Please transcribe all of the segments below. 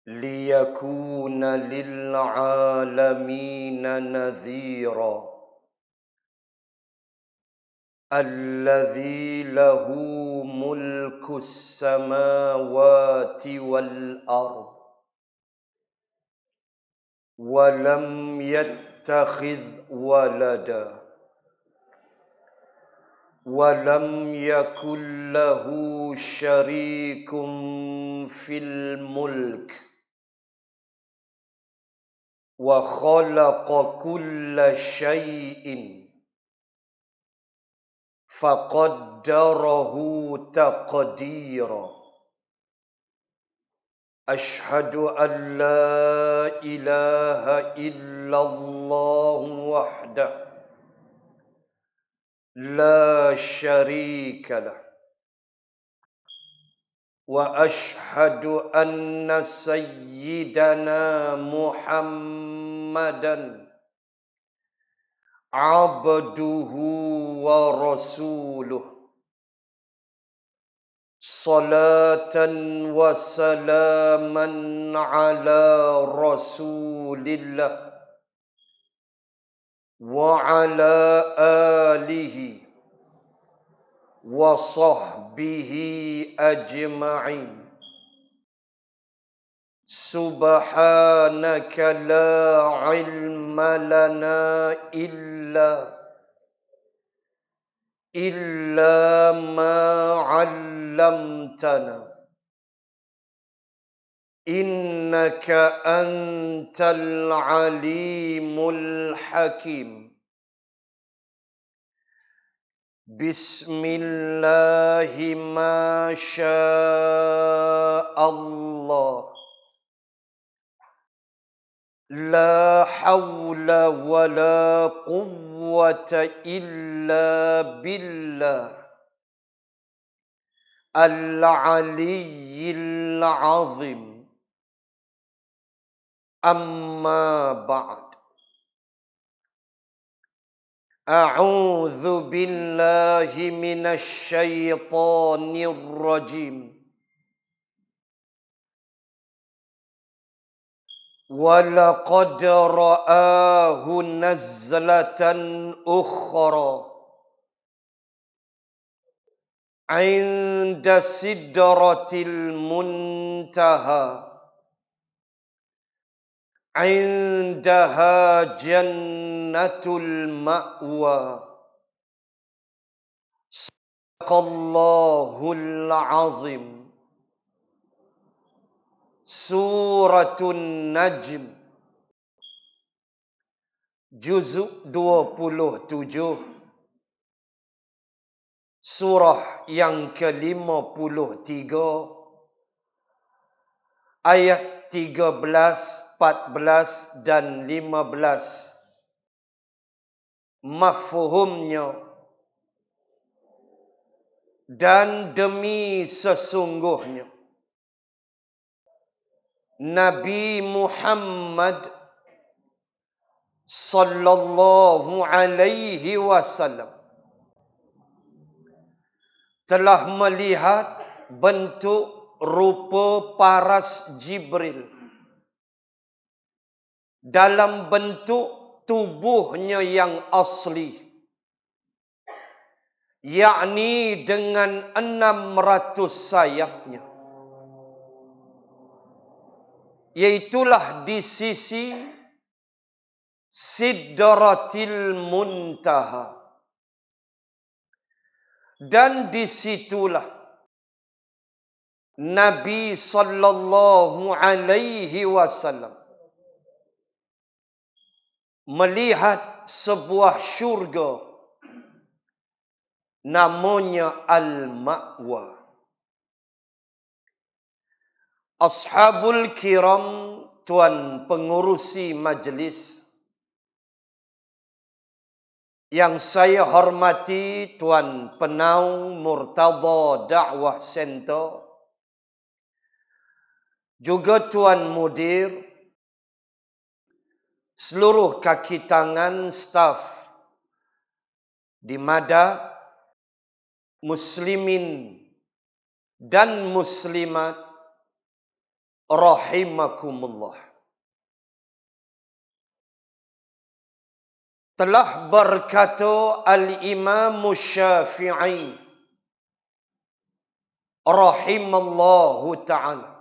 ليكون للعالمين نذيرا الذي له ملك السماوات والأرض ولم يتخذ ولدا ولم يكن له شريك في الملك وخلق كل شيء فقدره تقديرا أشهد أن لا إله إلا الله وحده لا شريك له وأشهد أن سيدنا محمدا عبده ورسوله صلاة وسلاما على رسول الله وعلى آله وصحبه أجمعين سبحانك لا علم لنا إلا ما علمتنا إنك أنت العليم الحكيم بسم الله ما شاء الله لا حول ولا قوة إلا بالله العلي العظيم أما بعد أعوذ بالله من الشيطان الرجيم ولقد رآه نزلة أخرى عند سدرة المنتهى عندها جنة المأوى صدق الله العظيم سورة النجم juzuk 27 surah yang ke-53 ayat 13, 14 dan 15. Mafhumnya, dan demi sesungguhnya Nabi Muhammad sallallahu alaihi wasallam telah melihat bentuk rupa paras Jibril dalam bentuk tubuhnya yang asli, yakni dengan 600 sayapnya, yaitulah di sisi Sidratil Muntaha, dan disitulah Nabi sallallahu alaihi wasallam melihat sebuah syurga namanya Al-Ma'wa. Ashabul kiram, tuan pengurusi majlis yang saya hormati, Tuan Penaung Murtada Dakwah Center, juga Tuan Mudir, seluruh kaki tangan staf di Madak, muslimin dan muslimat, rahimakumullah. Telah berkata Al-Imam Syafi'i rahimallahu ta'ala,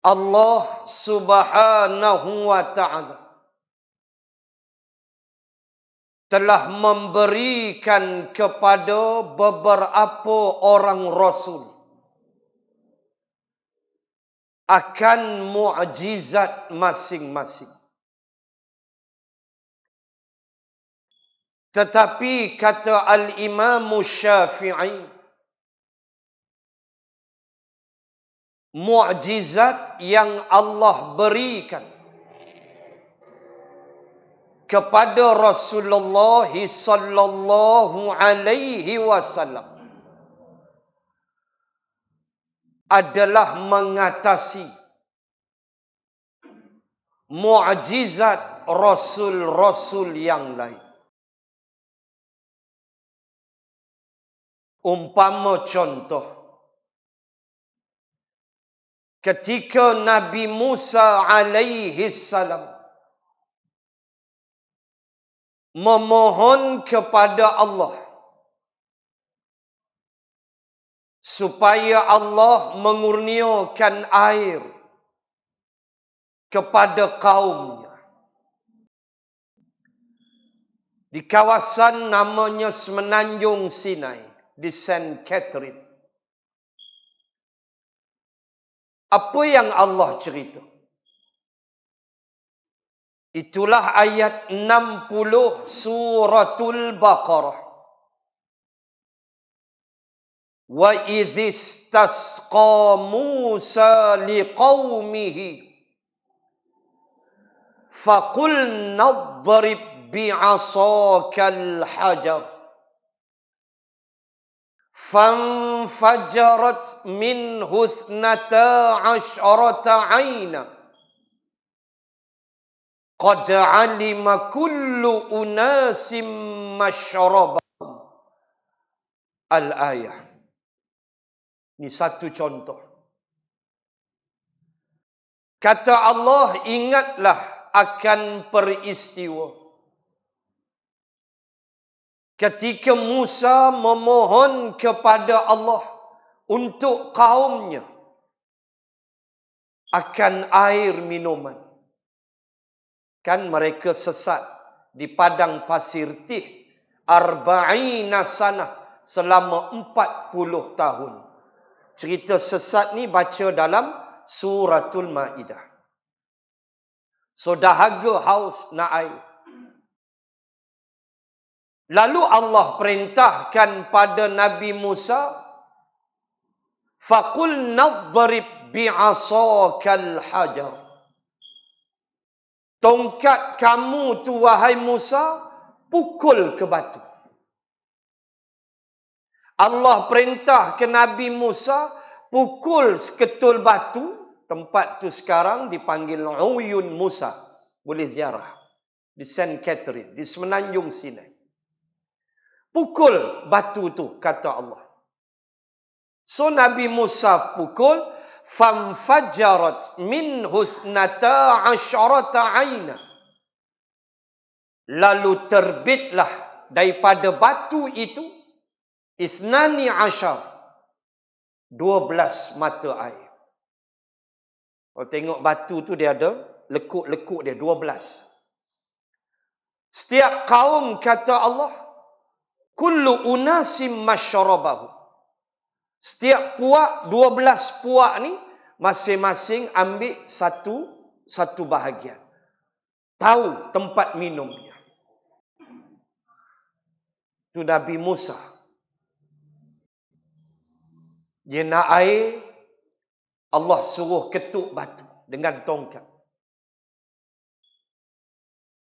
Allah subhanahu wa ta'ala telah memberikan kepada beberapa orang Rasul akan mukjizat masing-masing. Tetapi kata Al-Imam Syafi'i, mukjizat yang Allah berikan kepada Rasulullah sallallahu alaihi wasallam adalah mengatasi mukjizat rasul-rasul yang lain. Umpama contoh, ketika Nabi Musa alaihi salam memohon kepada Allah supaya Allah mengurniakan air kepada kaumnya di kawasan namanya Semenanjung Sinai di Saint Catherine. Apa yang Allah cerita? Itulah ayat 60 suratul Baqarah. Wa idh istasqa Musa liqaumihi faqul nadrib bi'asakal hajar fanfajarat minhu ithnata asyrata 'aina qad 'alima kullu unasim masyrabahum. Al-ayah. Ini satu contoh. Kata Allah, ingatlah akan peristiwa ketika Musa memohon kepada Allah untuk kaumnya akan air minuman. Kan mereka sesat di padang pasir Tih arba'ina sanah, selama 40 tahun. Cerita sesat ni baca dalam suratul Maidah. So dahaga haus nak air. Lalu Allah perintahkan pada Nabi Musa, faqul nadrib bi'asakal hajar. Tongkat kamu tu wahai Musa, pukul ke batu. Allah perintah ke Nabi Musa, pukul seketul batu. Tempat tu sekarang dipanggil Uyun Musa. Boleh ziarah. Di Saint Catherine, di Semenanjung Sinai. Pukul batu tu, kata Allah. So Nabi Musa pukul, famfajarat min husnata asyarata aina. Lalu terbitlah daripada batu itu ithnani asyar, 12 mata air. Kalau tengok batu tu dia ada lekuk-lekuk dia 12. Setiap kaum, kata Allah, kullu unasim masyarabahu. Setiap puak, 12 puak ni masing-masing ambil satu bahagian. Tahu tempat minumnya. Itu Nabi Musa. Dia nak air, Allah suruh ketuk batu dengan tongkat.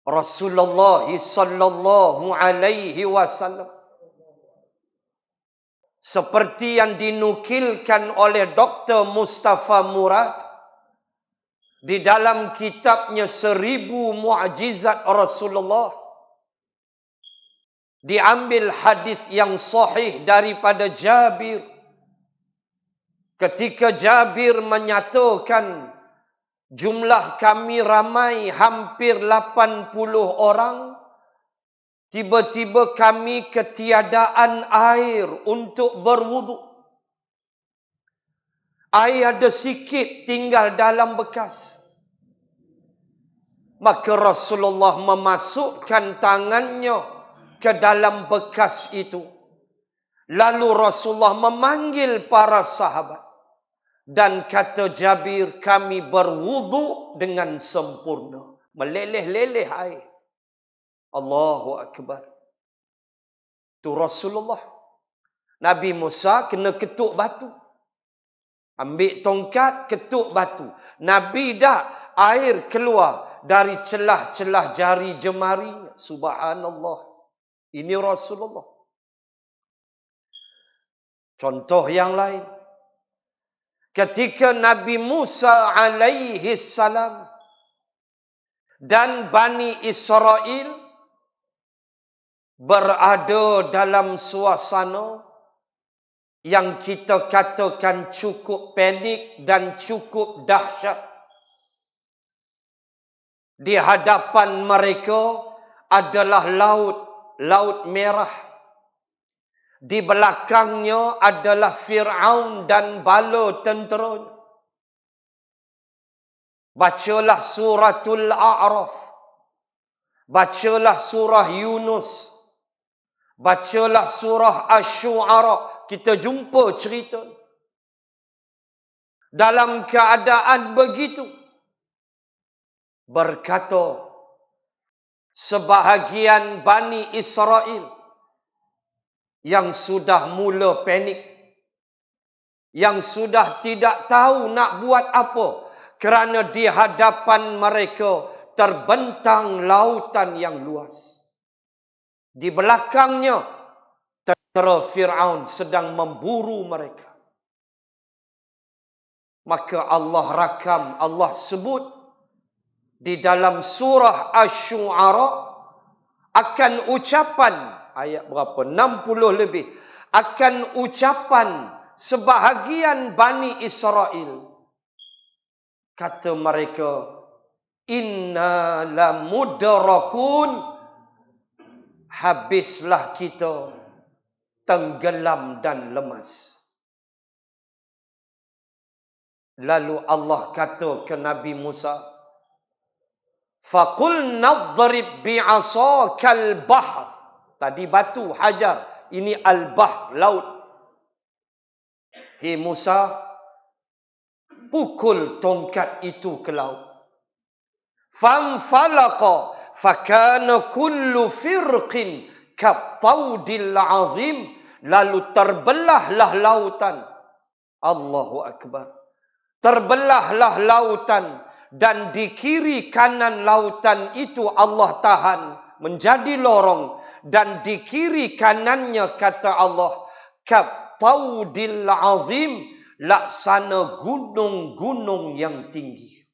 Rasulullah sallallahu alaihi wasallam, seperti yang dinukilkan oleh Dr. Mustafa Murad di dalam kitabnya 1000 Mukjizat Rasulullah, diambil hadis yang sahih daripada Jabir. Ketika Jabir menyatakan jumlah kami ramai hampir 80 orang, tiba-tiba kami ketiadaan air untuk berwuduk. Air ada sikit tinggal dalam bekas. Maka Rasulullah memasukkan tangannya ke dalam bekas itu. Lalu Rasulullah memanggil para sahabat. Dan kata Jabir, kami berwuduk dengan sempurna. Meleleh-leleh air. Allahu Akbar. Itu Rasulullah. Nabi Musa kena ketuk batu. Ambil tongkat, ketuk batu. Nabi dah air keluar dari celah-celah jari jemari. Subhanallah. Ini Rasulullah. Contoh yang lain. Ketika Nabi Musa alaihi salam dan Bani Israel berada dalam suasana yang kita katakan cukup panik dan cukup dahsyat. Di hadapan mereka adalah laut merah. Di belakangnya adalah Fir'aun dan bala tentera. Bacalah suratul A'raf. Bacalah surah Yunus. Bacalah surah Asy-Syu'ara. Kita jumpa cerita. Dalam keadaan begitu, berkata sebahagian Bani Israel yang sudah mula panik, yang sudah tidak tahu nak buat apa, kerana di hadapan mereka terbentang lautan yang luas. Di belakangnya tentera Fir'aun sedang memburu mereka. Maka Allah rakam, Allah sebut di dalam surah Asy-Syu'ara akan ucapan, ayat berapa? 60 lebih. Akan ucapan sebahagian Bani Israel. Kata mereka, inna lamudrakun. Habislah kita tenggelam dan lemas. Lalu Allah kata ke Nabi Musa, faqul nadrib bi'asakal bahr. Tadi batu, hajar. Ini al-bahr, laut. Hei Musa, pukul tongkat itu ke laut. Fanfalaqa fakana kullu firqin kattawdil azim. Lalu terbelahlah lautan. Allahu Akbar. Terbelahlah lautan. Dan di kiri kanan lautan itu Allah tahan menjadi lorong. Dan di kiri kanannya kata Allah, kattawdil azim, laksana gunung-gunung yang tinggi.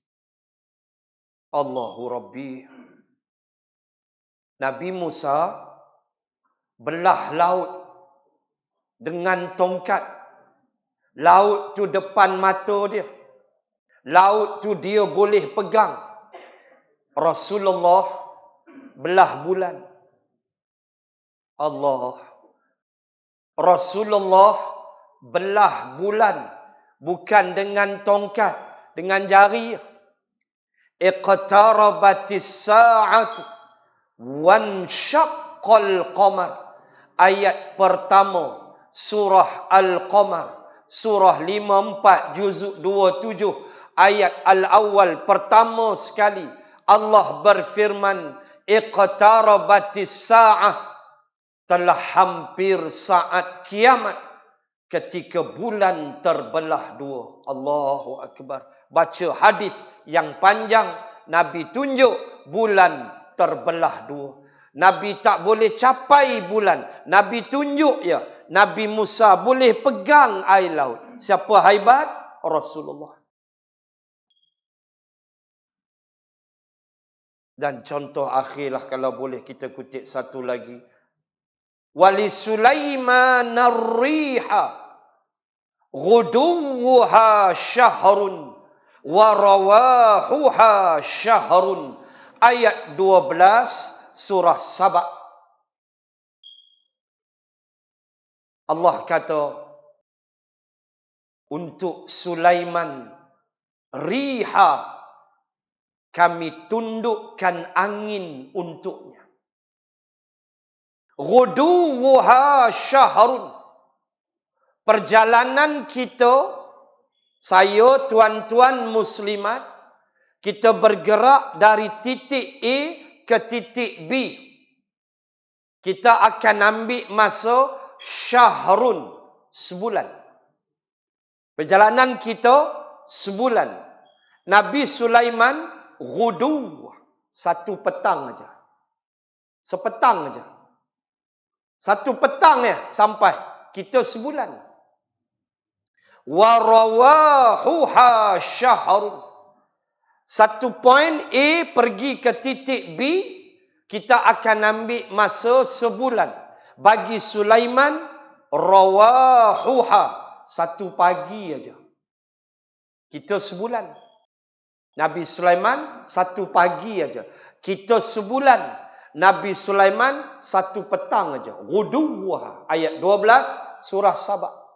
Allahu Rabbi. Nabi Musa belah laut dengan tongkat. Laut tu depan mata dia. Laut tu dia boleh pegang. Rasulullah belah bulan. Allah. Rasulullah belah bulan. Bukan dengan tongkat. Dengan jari. Iqtarabatis sa'atu. Wanshaqqal qamar. Ayat pertama. Surah Al-Qamar. Surah 54. Juzuk 27. Ayat Al-Awwal. Pertama sekali. Allah berfirman. Iqtarabatis sa'ah. Telah hampir saat kiamat ketika bulan terbelah dua. Allahu Akbar. Baca hadis yang panjang, Nabi tunjuk bulan terbelah dua. Nabi tak boleh capai bulan. Nabi tunjuk ya. Nabi Musa boleh pegang air laut. Siapa haibat? Rasulullah. Dan contoh akhirlah kalau boleh kita kutip satu lagi. Wali Sulaiman ar-riha Ghuduwuha syahrun wa rawahuha syahrun. Ayat 12 surah Saba. Allah kata untuk Sulaiman, riha, kami tundukkan angin untuknya. Ghuduwuha syahrun. Perjalanan kita, saya, tuan-tuan muslimat, kita bergerak dari titik A ke titik B. Kita akan ambil masa syahrun, sebulan. Perjalanan kita sebulan. Nabi Sulaiman ghudu, satu petang aja. Sepetang aja. Satu petang ya sampai. Kita sebulan. Wa rawahuha syahrun. Satu poin A pergi ke titik B, kita akan ambil masa sebulan. Bagi Sulaiman, rawahuha, satu pagi aja. Kita sebulan. Nabi Sulaiman, satu pagi aja. Kita sebulan. Nabi Sulaiman, satu petang aja. Ghuduwah. Ayat 12, surah Saba.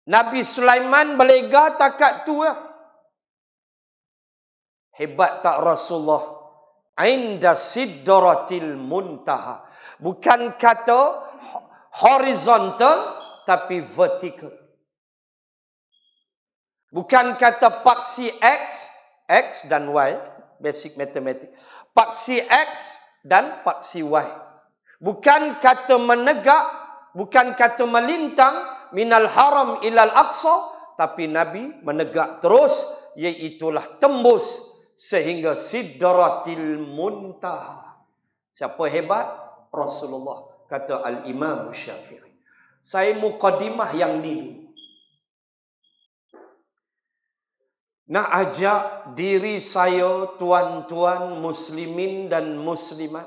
Nabi Sulaiman berlega takat tu lah. Hebat tak Rasulullah? Inda sidratil muntaha. Bukan kata horizontal, tapi vertical. Bukan kata paksi X dan Y, basic matematik. Paksi X dan paksi Y. Bukan kata menegak, bukan kata melintang, minal haram ilal aqsa, tapi Nabi menegak terus, iaitulah tembus sehingga sidratil muntaha. Siapa hebat? Rasulullah, kata Al-Imam Syafi'i. Saya muqaddimah yang ni. Nak ajak diri saya, tuan-tuan muslimin dan muslimat,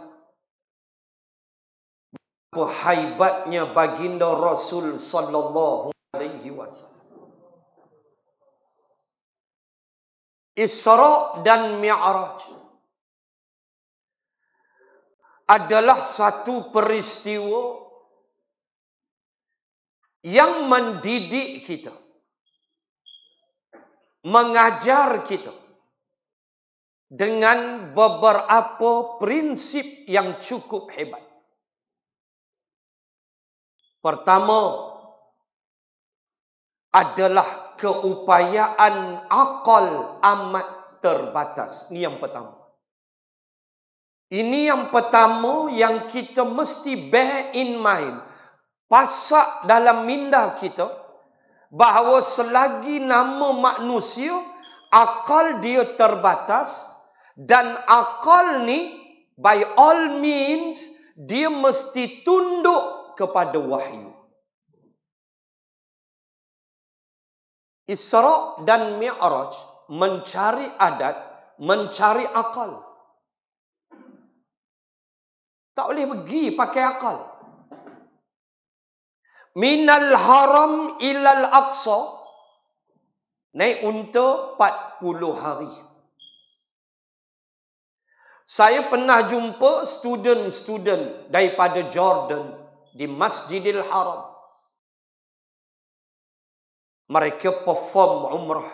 hebatnya baginda Rasul sallallahu alaihi wasallam. Isra dan Mi'raj adalah satu peristiwa yang mendidik kita, mengajar kita dengan beberapa prinsip yang cukup hebat. Pertama adalah keupayaan akal amat terbatas. Ini yang pertama. Ini yang pertama yang kita mesti bear in mind. Pasak dalam minda kita bahawa selagi nama manusia, akal dia terbatas, dan akal ni by all means dia mesti tunduk kepada wahyu. Isra dan Mi'raj mencari adat, mencari akal. Tak boleh pergi pakai akal. Minal haram ilal aqsa, naik unta 40 hari. Saya pernah jumpa student-student daripada Jordan di Masjidil Haram. Mereka perform umrah.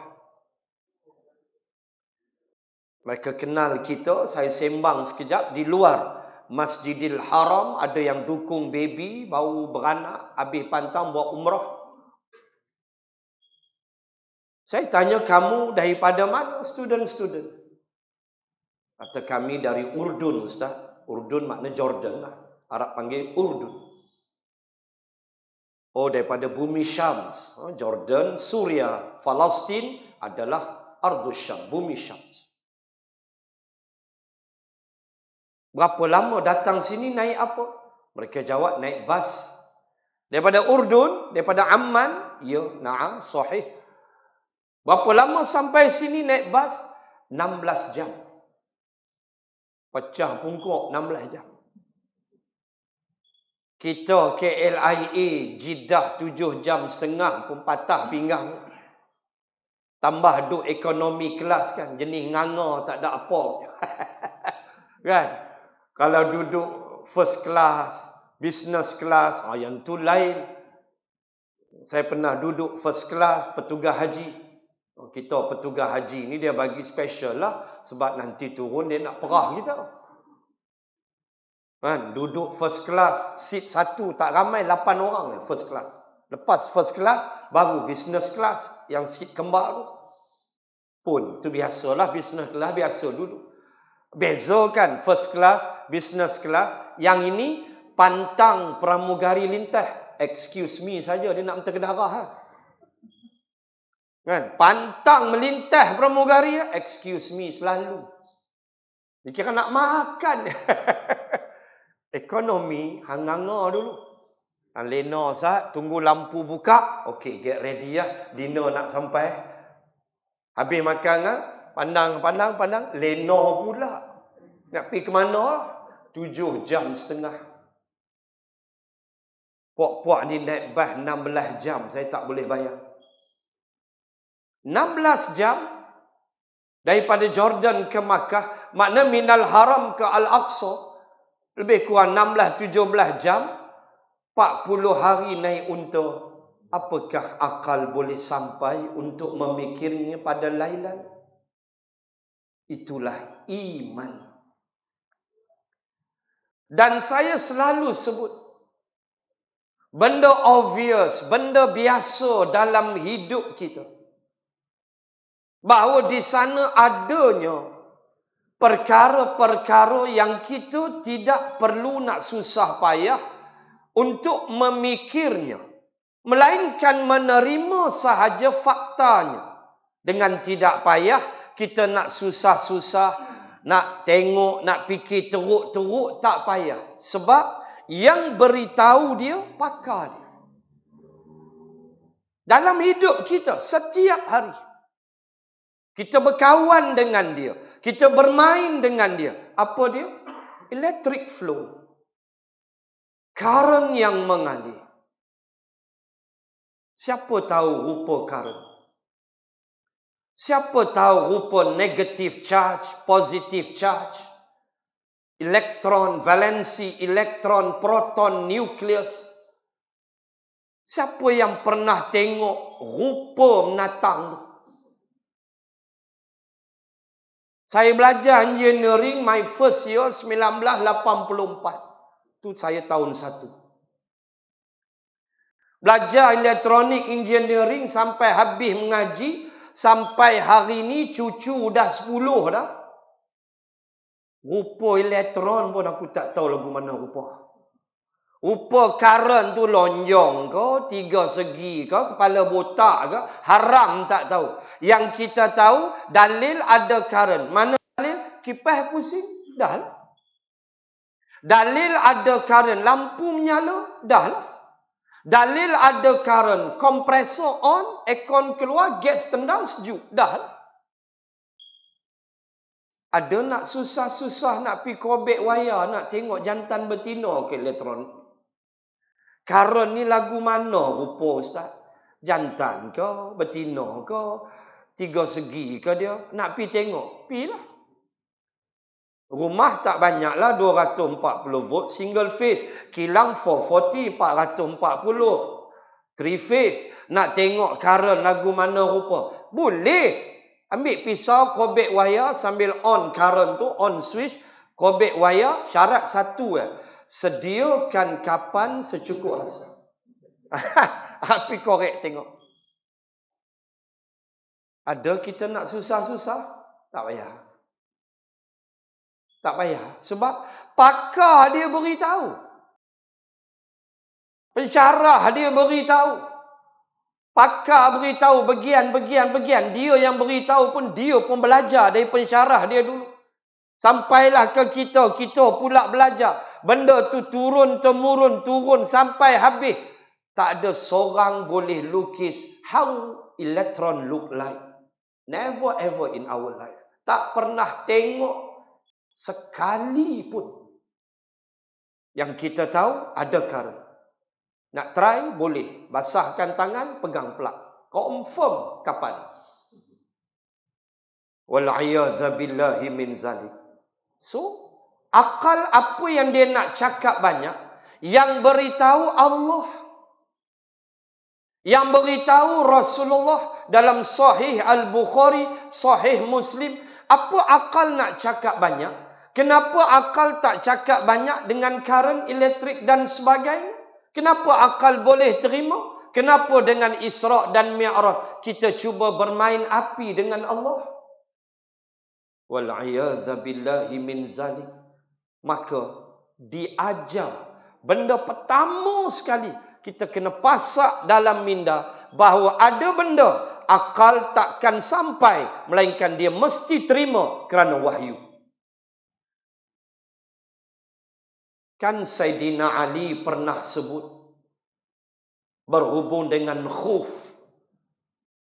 Mereka kenal kita, saya sembang sekejap di luar Masjidil Haram, ada yang dukung baby, baru beranak, habis pantang buat umrah. Saya tanya, kamu daripada mana student-student? Kata, kami dari Urdun, Ustaz. Urdun makna Jordan lah. Arab panggil Urdun. Oh, daripada bumi Syam. Jordan, Suria, Palestin adalah Ardus Syam, bumi Syam. Berapa lama datang sini, naik apa? Mereka jawab, naik bas. Daripada Urdun, daripada Amman, ya, na'am, sahih. Berapa lama sampai sini naik bas? 16 jam. Pecah pungkuk 16 jam. Kita KLIA Jeddah 7 jam setengah pun patah pinggang. Tambah duk ekonomi kelas kan. Jenis nganga tak ada apa. Kan? Kalau duduk first class, business class, yang tu lain. Saya pernah duduk first class petugas haji. Kita petugas haji ni dia bagi special lah. Sebab nanti turun dia nak perah kita. Kan? Duduk first class, seat satu tak ramai, 8 orang first class. Lepas first class, baru business class yang seat kembar tu. Pun tu biasalah, business class biasa duduk. Bezakan first class, business class. Yang ini pantang pramugari lintah. Excuse me saja dia nak minta ke darah. Kan? Pantang melintah pramugari, excuse me selalu. Dia kira nak makan. Ekonomi hanganga dulu. Lena sat, tunggu lampu buka. Okey, get ready lah. Dinner nak sampai. Habis makan lah. Pandang. Lena pula. Nak pergi ke mana? 7 jam setengah. Puak-puak ni naik bas 16 jam. Saya tak boleh bayar. 16 jam. Daripada Jordan ke Makkah. Makna minal haram ke Al-Aqsa. Lebih kurang 16-17 jam. 40 hari naik unta. Apakah akal boleh sampai untuk memikirnya pada lailan? Itulah iman. Dan saya selalu sebut. Benda obvious, benda biasa dalam hidup kita. Bahawa di sana adanya perkara-perkara yang kita tidak perlu nak susah payah untuk memikirnya. Melainkan menerima sahaja faktanya. Dengan tidak payah kita nak susah-susah, nak tengok, nak fikir teruk-teruk, tak payah. Sebab yang beritahu dia, pakar dia. Dalam hidup kita, setiap hari. Kita berkawan dengan dia. Kita bermain dengan dia. Apa dia? Electric flow. Current yang mengalir. Siapa tahu rupa current? Siapa tahu rupa negative charge, positive charge? Elektron, valensi, elektron, proton, nukleus. Siapa yang pernah tengok rupa menatang tu? Saya belajar engineering my first year 1984. Tu saya tahun 1. Belajar elektronik engineering sampai habis mengaji. Sampai hari ni cucu dah 10 dah. Rupa elektron pun aku tak tahu lagu mana rupa. Rupa current tu lonjong ke, 3 segi ke, kepala botak ke, haram tak tahu. Yang kita tahu, dalil ada current. Mana dalil? Kipas pusing? Dah lah. Dalil ada current. Lampu menyala? Dah lah. Dalil ada current. Kompresor on, aircon keluar, gas tendang, sejuk. Dah lah. Ada nak susah-susah nak pergi kobek wayar, nak tengok jantan betina ke elektron. Current ni lagu mana rupa Ustaz? Jantan ke? Betina ke? 3 segi ke dia? Nak pergi tengok? Pergilah. Rumah tak banyaklah 240 volt. Single phase. Kilang 440, 440. 3 phase. Nak tengok current lagu mana rupa? Boleh. Ambil pisau, kobek wayar sambil on current tu, on switch. Kobek wayar, syarat satu. Sediakan kapan secukup rasa. Api korek tengok. Ada kita nak susah-susah? Tak payah. Tak payah. Sebab pakar dia beritahu. Pensyarah dia beritahu. Pakar beritahu bagian. Dia yang beritahu pun dia pun belajar dari pensyarah dia dulu. Sampailah ke kita pula belajar. Benda tu turun-temurun, turun sampai habis. Tak ada seorang boleh lukis how electron look like. Never ever in our life. Tak pernah tengok sekali pun. Yang kita tahu ada karen. Nak try boleh. Basahkan tangan, pegang plug. Confirm kapan. Wal'iyadza billahi min zalik. So, akal apa yang dia nak cakap banyak, yang beritahu Allah. Yang beritahu Rasulullah dalam Sahih Al-Bukhari, Sahih Muslim. Apa akal nak cakap banyak? Kenapa akal tak cakap banyak dengan karen, elektrik dan sebagainya? Kenapa akal boleh terima? Kenapa dengan Isra' dan Mi'raj kita cuba bermain api dengan Allah? Wal'iyadza billahi min zalik. Maka diajar benda pertama sekali kita kena pasak dalam minda bahawa ada benda akal takkan sampai melainkan dia mesti terima kerana wahyu. Kan Saidina Ali pernah sebut berhubung dengan khuf.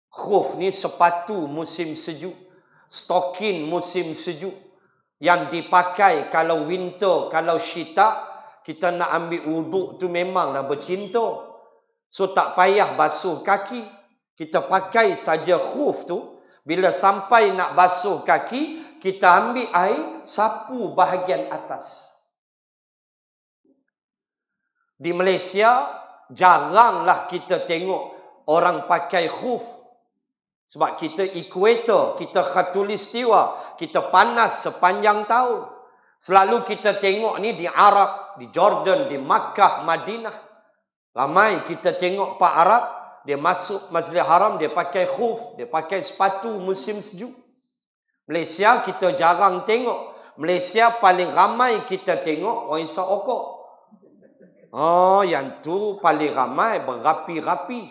Khuf ni sepatu musim sejuk, stokin musim sejuk yang dipakai kalau winter, kalau syita, kita nak ambil wuduk tu memanglah bercinta. So tak payah basuh kaki. Kita pakai saja khuf tu. Bila sampai nak basuh kaki, kita ambil air, sapu bahagian atas. Di Malaysia, jaranglah kita tengok orang pakai khuf. Sebab kita ekuator, kita khatulistiwa, kita panas sepanjang tahun. Selalu kita tengok ni di Arab, di Jordan, di Makkah, Madinah. Ramai kita tengok Pak Arab, dia masuk Masjidil Haram, dia pakai khuf, dia pakai sepatu musim sejuk. Malaysia kita jarang tengok. Malaysia paling ramai kita tengok orang isap okok. Oh, yang tu paling ramai berapi-rapi.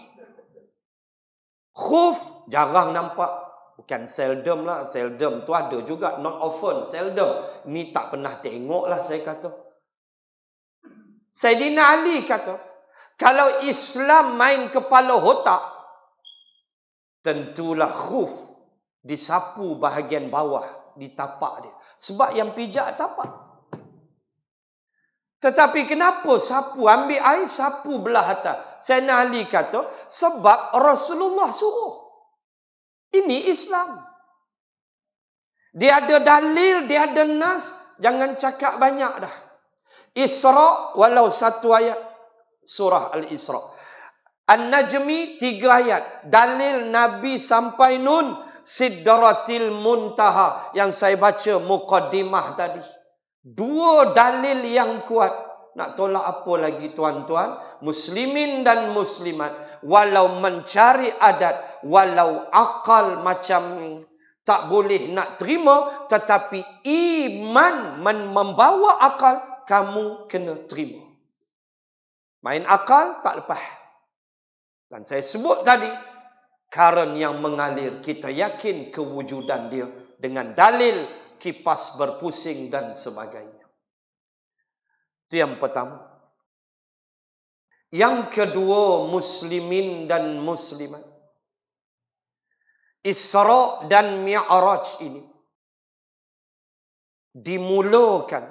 Khuf jarang nampak. Bukan seldom lah. Seldom tu ada juga. Not often. Seldom. Ni tak pernah tengok lah saya kata. Saidina Ali kata, kalau Islam main kepala otak, tentulah khuf disapu bahagian bawah di tapak dia. Sebab yang pijak tapak. Tetapi kenapa sapu? Ambil air, sapu belah atas. Sayyidina Ali kata, sebab Rasulullah suruh. Ini Islam. Dia ada dalil, dia ada nas. Jangan cakap banyak dah. Isra' walau satu ayat. Surah Al-Isra'. An-Najmi 3 ayat. Dalil Nabi sampai Nun. Sidratil Muntaha. Yang saya baca muqaddimah tadi. 2 dalil yang kuat. Nak tolak apa lagi tuan-tuan? Muslimin dan muslimat. Walau mencari adat. Walau akal macam tak boleh nak terima. Tetapi iman membawa akal. Kamu kena terima. Main akal tak lepas. Dan saya sebut tadi. Karen yang mengalir. Kita yakin kewujudan dia. Dengan dalil kipas berpusing dan sebagainya. Itu yang pertama. Yang kedua, muslimin dan muslimat. Isra' dan Mi'raj ini dimulakan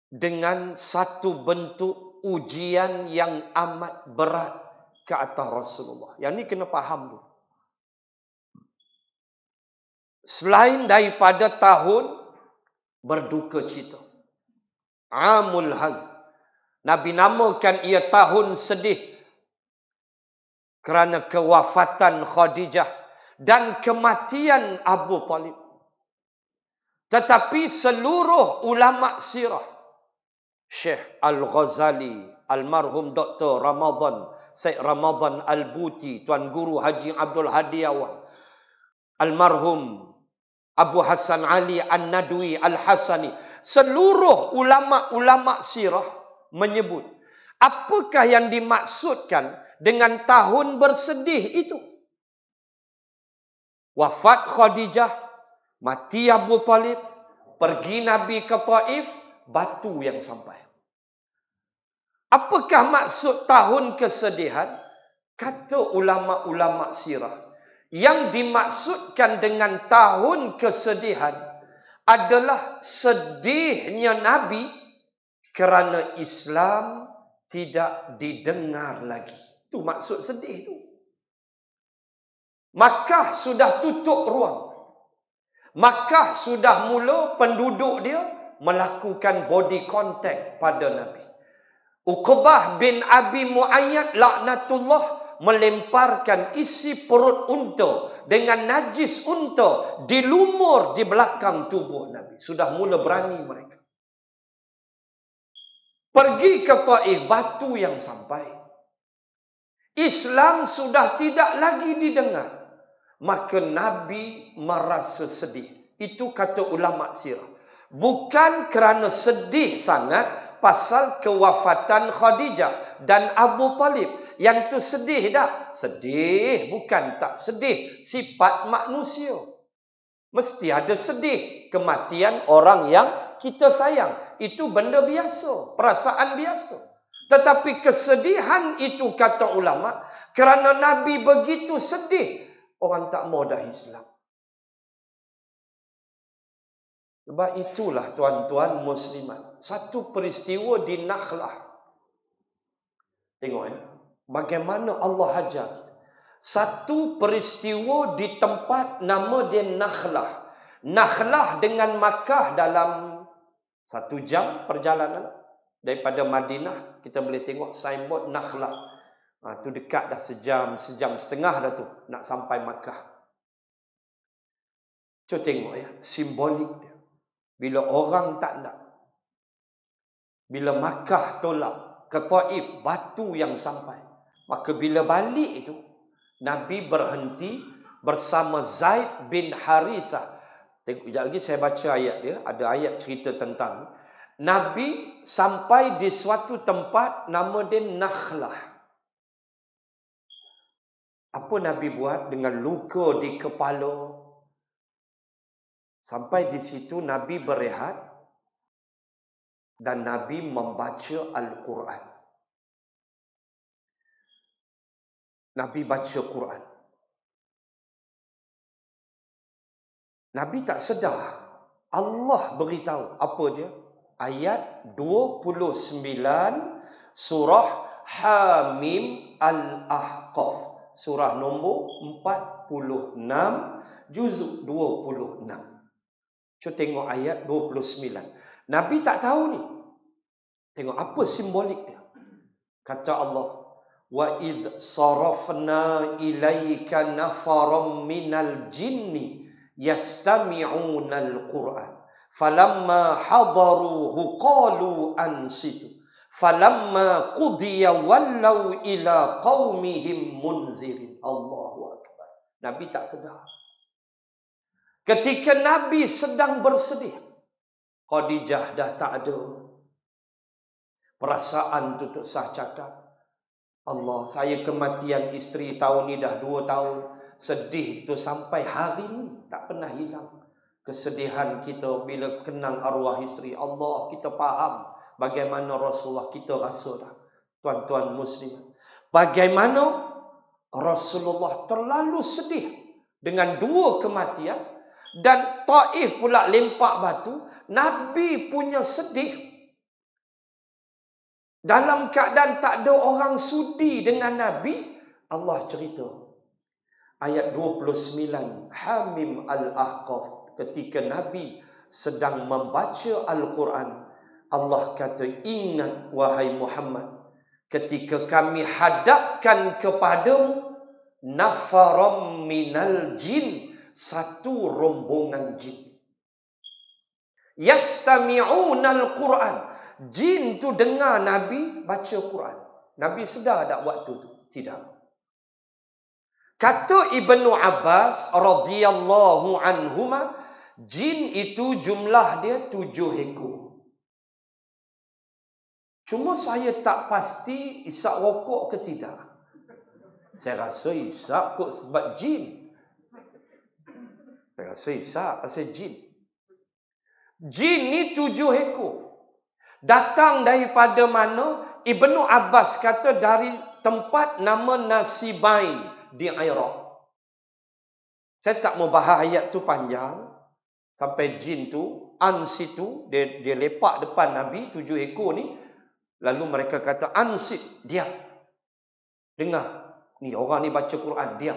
dengan satu bentuk ujian yang amat berat ke atas Rasulullah. Yang ni kena faham dulu. Selain daripada tahun berduka cita, Amul Hazn, Nabi namakan ia tahun sedih kerana kewafatan Khadijah dan kematian Abu Talib. Tetapi seluruh ulama sirah, Syekh Al-Ghazali, almarhum Dr. Ramadan, Syed Ramadan Al-Buti, Tuan Guru Haji Abdul Hadi Awang, almarhum Abu Hasan Ali An-Nadwi Al-Hasani, seluruh ulama-ulama sirah menyebut, apakah yang dimaksudkan dengan tahun bersedih itu? Wafat Khadijah, mati Abu Talib, pergi Nabi ke Taif, batu yang sampai. Apakah maksud tahun kesedihan? Kata ulama-ulama sirah, yang dimaksudkan dengan tahun kesedihan adalah sedihnya Nabi kerana Islam tidak didengar lagi. Itu maksud sedih tu. Makkah sudah tutup ruang. Makkah sudah mula penduduk dia melakukan body contact pada Nabi. Uqbah bin Abi Mu'ayyad laknatullah melemparkan isi perut unta dengan najis unta dilumur di belakang tubuh Nabi. Sudah mula berani mereka. Pergi ke Taif, batu yang sampai. Islam sudah tidak lagi didengar. Maka Nabi merasa sedih. Itu kata ulama sirah. Bukan kerana sedih sangat pasal kewafatan Khadijah dan Abu Talib. Yang tu sedih tak? Sedih, bukan tak sedih. Sifat manusia. Mesti ada sedih. Kematian orang yang kita sayang. Itu benda biasa. Perasaan biasa. Tetapi kesedihan itu kata ulama. Kerana Nabi begitu sedih. Orang tak mau dah Islam. Sebab itulah tuan-tuan muslimat. Satu peristiwa di Nakhlah. Tengok ya. Bagaimana Allah ajar kita. Satu peristiwa di tempat nama dia Nakhlah. Nakhlah dengan Makkah dalam 1 jam perjalanan. Daripada Madinah, kita boleh tengok signboard Nakhlah. Tu dekat dah sejam setengah dah tu. Nak sampai Makkah. Cuba tengok ya. Simbolik dia. Bila orang tak nak. Bila Makkah tolak ke Taif, batu yang sampai. Maka bila balik itu, Nabi berhenti bersama Zaid bin Harithah. Tengok, sekejap lagi saya baca ayat dia. Ada ayat cerita tentang Nabi sampai di suatu tempat nama dia Nakhlah. Apa Nabi buat dengan luka di kepala? Sampai di situ Nabi berehat dan Nabi membaca Al-Quran. Nabi baca Quran. Nabi tak sedar. Allah beritahu. Apa dia? Ayat 29 surah Hamim Al-Ahqaf. Surah nombor 46, juzuk 26. Cuba tengok ayat 29. Nabi tak tahu ni. Tengok apa simbolik dia. Kata Allah, wa idh sarafna ilaika nafaram minal jinni yastami'una al-Qur'an falamma hadaruhu qalu ansitu falamma qudiya wallau ila qaumihim munzirin. Allahu akbar. Nabi tak sedar. Ketika Nabi sedang bersedih, Khadijah dah tak ada. Perasaan tutup sah cakap, Allah, saya kematian isteri tahun ni dah 2 tahun. Sedih itu sampai hari ni tak pernah hilang. Kesedihan kita bila kenang arwah isteri. Allah, kita faham bagaimana Rasulullah kita rasa dah. Tuan-tuan muslim. Bagaimana Rasulullah terlalu sedih dengan 2 kematian. Dan Taif pula lempak batu. Nabi punya sedih. Dalam keadaan tak ada orang sudi dengan Nabi. Allah cerita. Ayat 29. Hamim Al-Ahqaf. Ketika Nabi sedang membaca Al-Quran. Allah kata, ingat wahai Muhammad. Ketika kami hadapkan kepadamu. Nafaram minal jin. Satu rombongan jin. Yastami'unal Quran. Jin tu dengar Nabi baca Quran. Nabi sedar tak waktu tu? Tidak. Kata Ibnu Abbas radhiyallahu anhuma, jin itu jumlah dia 7 ekor. Cuma saya tak pasti isap rokok ke tidak. Saya rasa isap kot sebab jin. Saya rasa isap pasal jin. Jin ni 7 ekor. Datang daripada mana? Ibnu Abbas kata dari tempat nama Nasibain di Iraq. Saya tak mau bahas ayat tu panjang. Sampai jin tu, ansit tu, dia lepak depan Nabi, 7 ekor ni. Lalu mereka kata, ansit, diam. Dengar. Ni orang ni baca Quran, diam.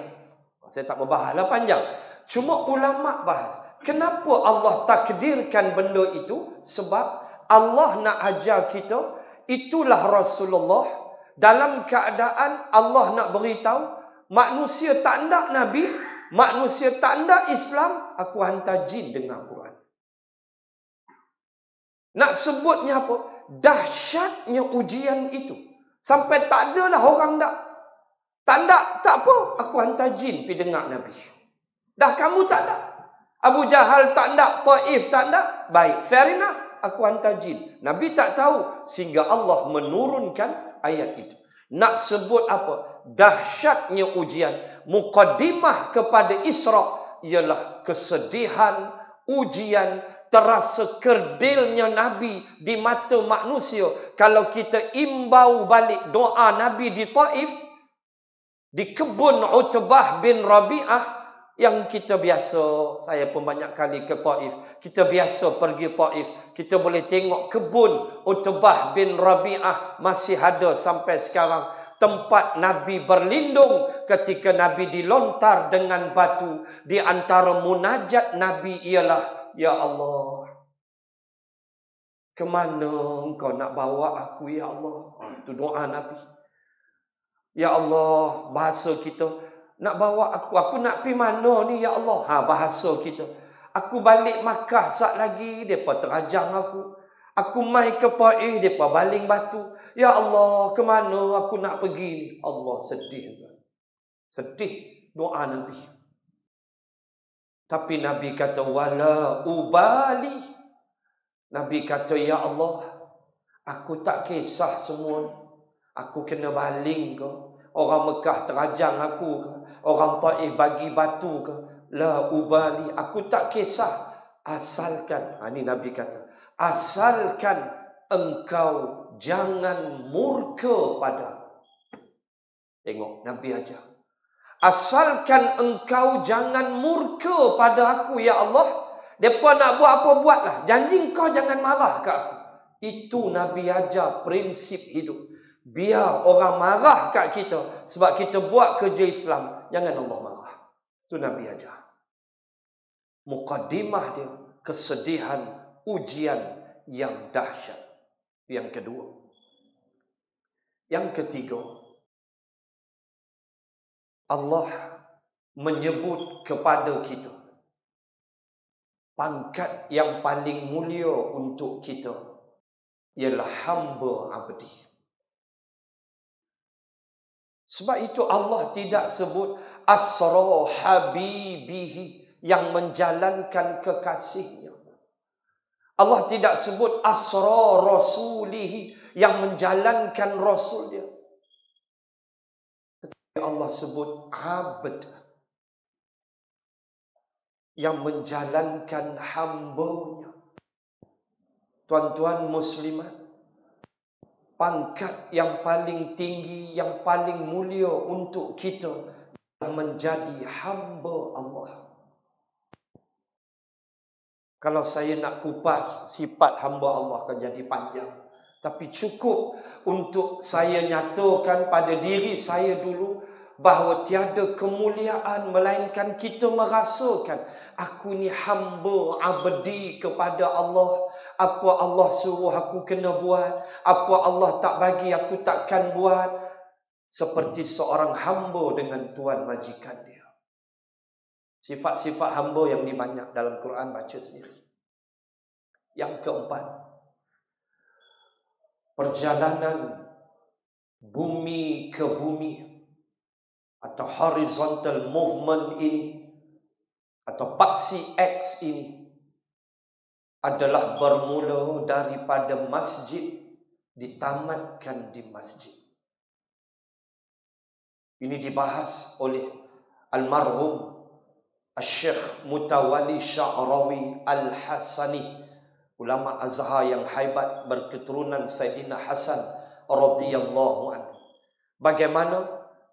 Saya tak berbahas lah panjang. Cuma ulama' bahas. Kenapa Allah takdirkan benda itu? Sebab Allah nak ajar kita, itulah Rasulullah. Dalam keadaan Allah nak beritahu, manusia tak nak Nabi, manusia tak nak Islam, aku hantar jin dengar Quran. Nak sebutnya apa? Dahsyatnya ujian itu. Sampai tak adalah orang tak apa. Aku hantar jin pergi dengar Nabi. Dah kamu tak nak. Abu Jahal tak nak. Taif tak nak. Baik, fair enough. Aku hantar jin. Nabi tak tahu. Sehingga Allah menurunkan ayat itu. Nak sebut apa? Dahsyatnya ujian. Muqaddimah kepada Isra' ialah kesedihan, ujian, terasa kerdilnya Nabi di mata manusia. Kalau kita imbau balik doa Nabi di Taif, di kebun Utbah bin Rabi'ah, yang kita biasa, saya pun banyak kali ke Taif, kita biasa pergi Taif, kita boleh tengok kebun Utbah bin Rabi'ah masih ada sampai sekarang. Tempat Nabi berlindung ketika Nabi dilontar dengan batu. Di antara munajat Nabi ialah, Ya Allah, ke mana engkau nak bawa aku, Ya Allah? Itu doa Nabi. Ya Allah, bahasa kita, nak bawa aku nak pergi mana ni, Ya Allah? Bahasa kita. Aku balik Makkah sat lagi, mereka terajang aku. Aku mai ke Taif, mereka baling batu. Ya Allah, ke mana aku nak pergi? Allah sedih. Sedih doa Nabi. Tapi Nabi kata, wala ubali. Nabi kata, Ya Allah, aku tak kisah semua. Aku kena baling ke? Orang Mekah terajang aku ke? Orang Taif bagi batu ke? La ubali. Aku tak kisah. Asalkan, ini Nabi kata, asalkan engkau jangan murka padaku. Tengok, Nabi ajar. Asalkan engkau jangan murka pada aku, Ya Allah. Mereka nak buat apa, buatlah. Janji engkau jangan marah ke aku. Itu Nabi ajar prinsip hidup. Biar orang marah kat kita sebab kita buat kerja Islam, jangan Allah marah. Itu Nabi ajar. Muqaddimah dia, kesedihan, ujian yang dahsyat. Yang kedua. Yang ketiga, Allah menyebut kepada kita pangkat yang paling mulia untuk kita ialah hamba abdi. Sebab itu Allah tidak sebut asra habibihi, yang menjalankan kekasihnya. Allah tidak sebut asra rasulihi, yang menjalankan rasul dia. Allah sebut abd, yang menjalankan hambanya. Tuan-tuan muslimat, pangkat yang paling tinggi, yang paling mulia untuk kita menjadi hamba Allah. Kalau saya nak kupas sifat hamba Allah akan jadi panjang. Tapi cukup untuk saya nyatakan pada diri saya dulu bahawa tiada kemuliaan melainkan kita merasakan aku ni hamba abdi kepada Allah. Apa Allah suruh aku kena buat, apa Allah tak bagi aku takkan buat. Seperti seorang hamba dengan tuan majikan dia. Sifat-sifat hamba yang dibanyak dalam Quran, baca sendiri. Yang keempat, perjalanan bumi ke bumi atau horizontal movement ini atau paksi X ini adalah bermula daripada masjid, ditamatkan di masjid. Ini dibahas oleh almarhum Syekh Mutawalli Sya'rawi Al-Hasani, ulama Azhar yang hebat berketurunan Sayyidina Hasan radhiyallahu anhu. Bagaimana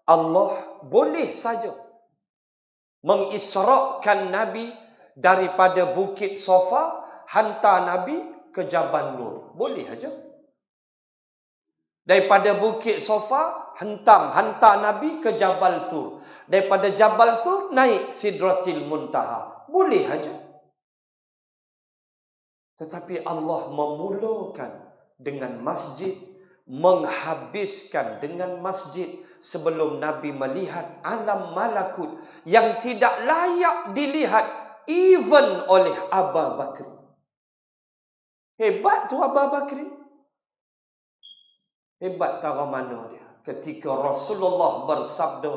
Allah boleh saja mengisrakan Nabi daripada Bukit Sofa, hantar Nabi ke Jabal Nur. Boleh aja. Daripada Bukit Sofa, hantar Nabi ke Jabal Sur. Daripada Jabal Sur, naik Sidratil Muntaha. Boleh aja. Tetapi Allah memulakan dengan masjid, menghabiskan dengan masjid, sebelum Nabi melihat alam malakut yang tidak layak dilihat even oleh Abu Bakr. Hebat tu Abu Bakr. Hebat tara mana dia. Ketika Rasulullah bersabda,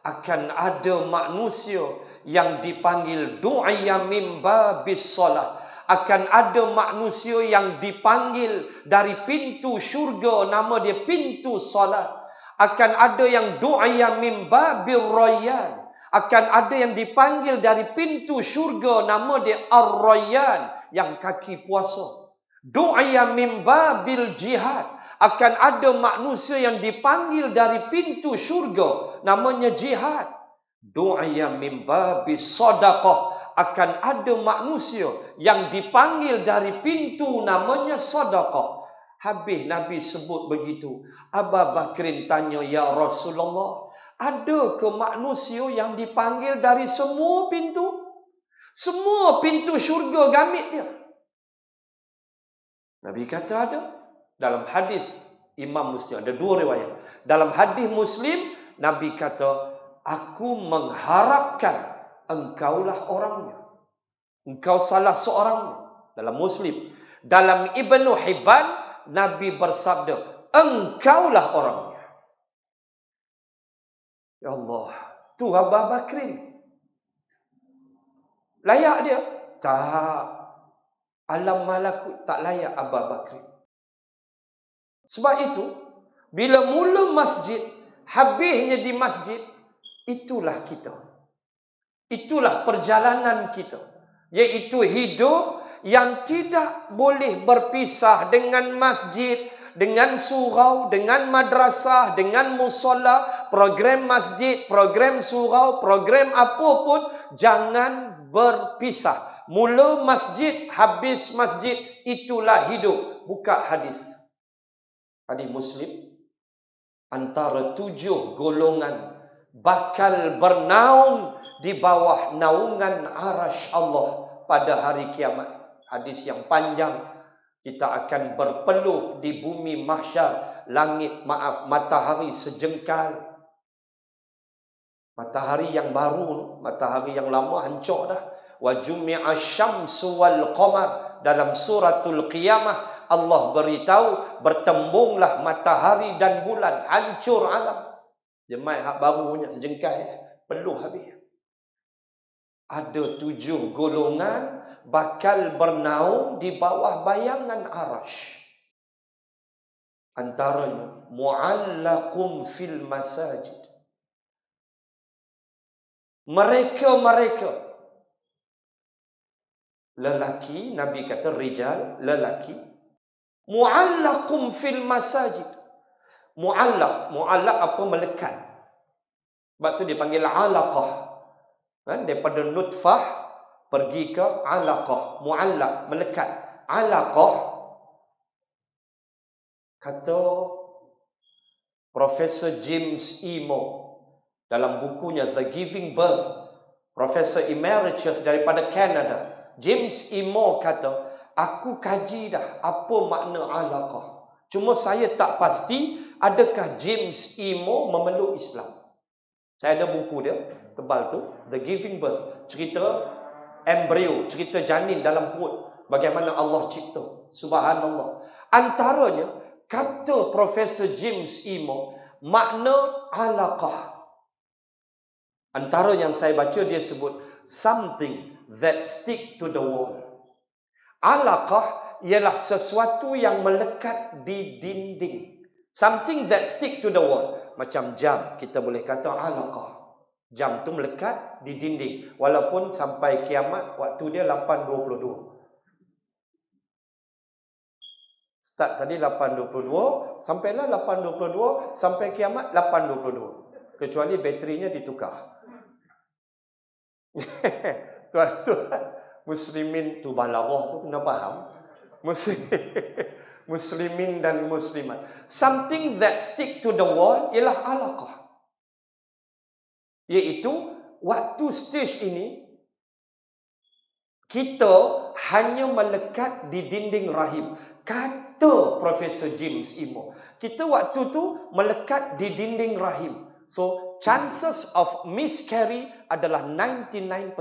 akan ada manusia yang dipanggil du'ya min babis solah. Akan ada manusia yang dipanggil dari pintu syurga, nama dia pintu solat. Akan ada yang du'ya min babir rayyan. Akan ada yang dipanggil dari pintu syurga, nama dia ar-rayyan, yang kaki puasa. Du'ya min babil jihad. Akan ada manusia yang dipanggil dari pintu syurga, namanya jihad. Du'ya min babis sadaqah. Akan ada manusia yang dipanggil dari pintu namanya sadaqah. Habis Nabi sebut begitu. Abu Bakrin tanya, ya Rasulullah, ada ke manusia yang dipanggil dari semua pintu? Semua pintu syurga gamit dia. Nabi kata ada. Dalam hadis Imam Muslim, ada dua riwayat. Dalam hadis Muslim, Nabi kata, aku mengharapkan engkaulah orangnya. Engkau salah seorangnya. Dalam Muslim. Dalam Ibnu Hibban, Nabi bersabda, engkaulah orangnya. Ya Allah, tu Abu Bakrin. Layak dia? Tak. Alam malakut tak layak Abu Bakrin. Sebab itu, bila mula masjid, habisnya di masjid, itulah kita. Itulah perjalanan kita. Iaitu hidup yang tidak boleh berpisah dengan masjid, dengan surau, dengan madrasah, dengan musola, program masjid, program surau, program apapun, jangan berpisah. Mula masjid, habis masjid, itulah hidup. Buka hadis. Hadis Muslim, antara 7 golongan bakal bernaung di bawah naungan arasy Allah pada hari kiamat. Hadis yang panjang. Kita akan berpeluh di bumi mahsyar, matahari sejengkal. Matahari yang baru, matahari yang lama hancur dah. Wa jumi'a syamsu wal qamar. Dalam suratul Qiyamah Allah beritahu, bertembunglah matahari dan bulan, hancur alam. Jemaah hak baru punya sejengkal, peluh habis. Ada 7 golongan bakal bernaung di bawah bayangan arasy. Antaranya mu'allaqum fil masajid. Mereka lelaki, Nabi kata rijal, lelaki, mu'allaqum fil masajid. Mu'allaq apa? Melekat. Sebab tu dipanggil alaqah. Daripada nutfah pergi ke alaqah. Mu'allaq, melekat. Alaqah, kata Profesor James E. Moore dalam bukunya The Giving Birth, Profesor Emeritus daripada Canada, James E. Moore kata, aku kaji dah apa makna alaqah. Cuma saya tak pasti adakah James E. Moore memeluk Islam. Saya ada buku dia, tebal tu, The Giving Birth, cerita embrio, cerita janin dalam perut, bagaimana Allah cipta. Subhanallah. Antaranya, kata Profesor James E. Moore, makna alaqah. Antara yang saya baca, dia sebut something that stick to the wall. Alaqah ialah sesuatu yang melekat di dinding. Something that stick to the wall. Macam jam, kita boleh kata alaqah. Jam tu melekat di dinding. Walaupun sampai kiamat, waktu dia 8.22. Start tadi 8.22, sampailah 8.22, sampai kiamat 8.22. Kecuali baterinya ditukar. Tuan-tuan, muslimin tu balarah tu kena faham. Muslimin dan muslimat. Something that stick to the wall ialah alaqah. Iaitu waktu stage ini kita hanya melekat di dinding rahim. Kata Profesor James Imo, kita waktu tu melekat di dinding rahim. So, chances of miscarry adalah 99%.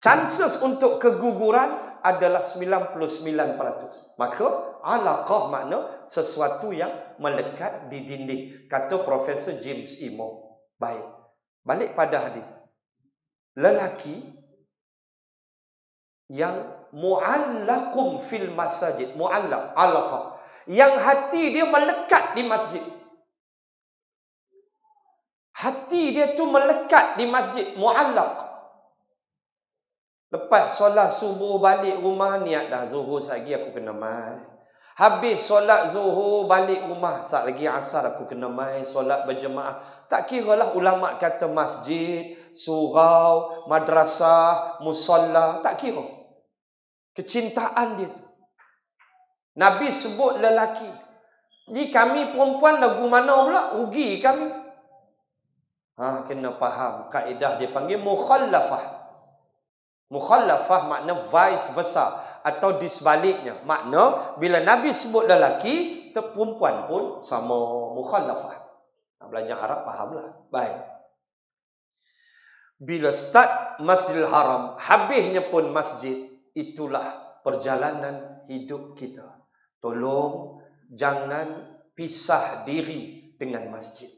Chances untuk keguguran adalah 99%. Maka, alaqah makna sesuatu yang melekat di dinding. Kata Profesor James Imo. Baik. Balik pada hadis. Lelaki yang mu'allaqum fil masajid, mu'allaq, alaqah, yang hati dia melekat di masjid. Hati dia tu melekat di masjid, mu'allaq. Lepas solat subuh balik rumah, niat dah zuhur lagi aku kena mai. Habis solat zuhur balik rumah, sat lagi asar aku kena mai solat berjemaah. Tak kiralah ulama kata masjid, surau, madrasah, musalla, tak kira. Kecintaan dia tu. Nabi sebut lelaki. Ni kami perempuan lagu mana pula? Rugi kami. Kena faham. Kaedah dia panggil mukhallafah. Mukhallafah makna vice versa. Atau di sebaliknya. Makna bila Nabi sebut lelaki, perempuan pun sama mukhallafah. Belajar Arab fahamlah. Baik. Bila start Masjidil Haram, habisnya pun masjid, itulah perjalanan hidup kita. Tolong jangan pisah diri dengan masjid.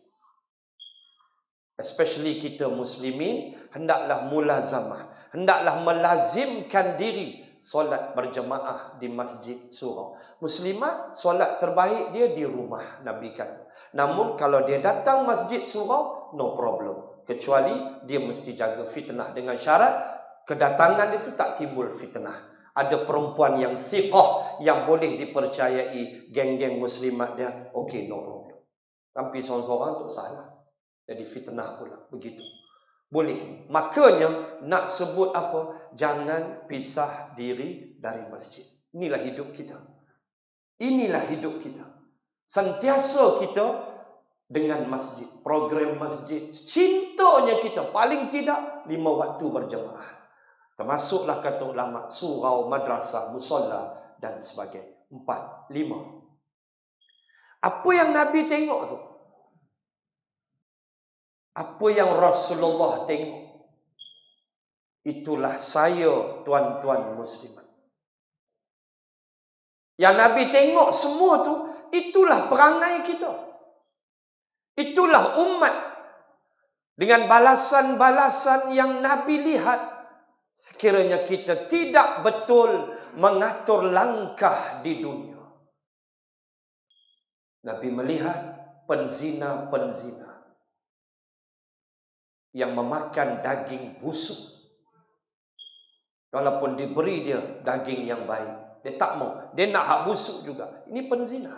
Especially kita muslimin, hendaklah mulazamah, hendaklah melazimkan diri solat berjemaah di masjid surau. Muslimat, solat terbaik dia di rumah, Nabi kata. Namun kalau dia datang masjid surau, no problem. Kecuali dia mesti jaga fitnah dengan syarat kedatangan itu tak timbul fitnah. Ada perempuan yang thiqah, yang boleh dipercayai, geng-geng muslimat dia, okey, no problem. Tapi seorang-seorang tu salah. Jadi fitnah pula. Begitu. Boleh. Makanya, nak sebut apa? Jangan pisah diri dari masjid. Inilah hidup kita. Inilah hidup kita. Sentiasa kita dengan masjid. Program masjid. Cintanya kita. Paling tidak 5 waktu berjemaah. Termasuklah kata ulama, surau, madrasah, musalla dan sebagainya. 4, 5. Apa yang Nabi tengok tu? Apa yang Rasulullah tengok? Itulah saya, tuan-tuan muslimat. Yang Nabi tengok semua tu, itulah perangai kita. Itulah umat. Dengan balasan-balasan yang Nabi lihat. Sekiranya kita tidak betul mengatur langkah di dunia. Nabi melihat penzina-penzina yang memakan daging busuk. Walaupun diberi dia daging yang baik, dia tak mau. Dia nak hak busuk juga. Ini penzina.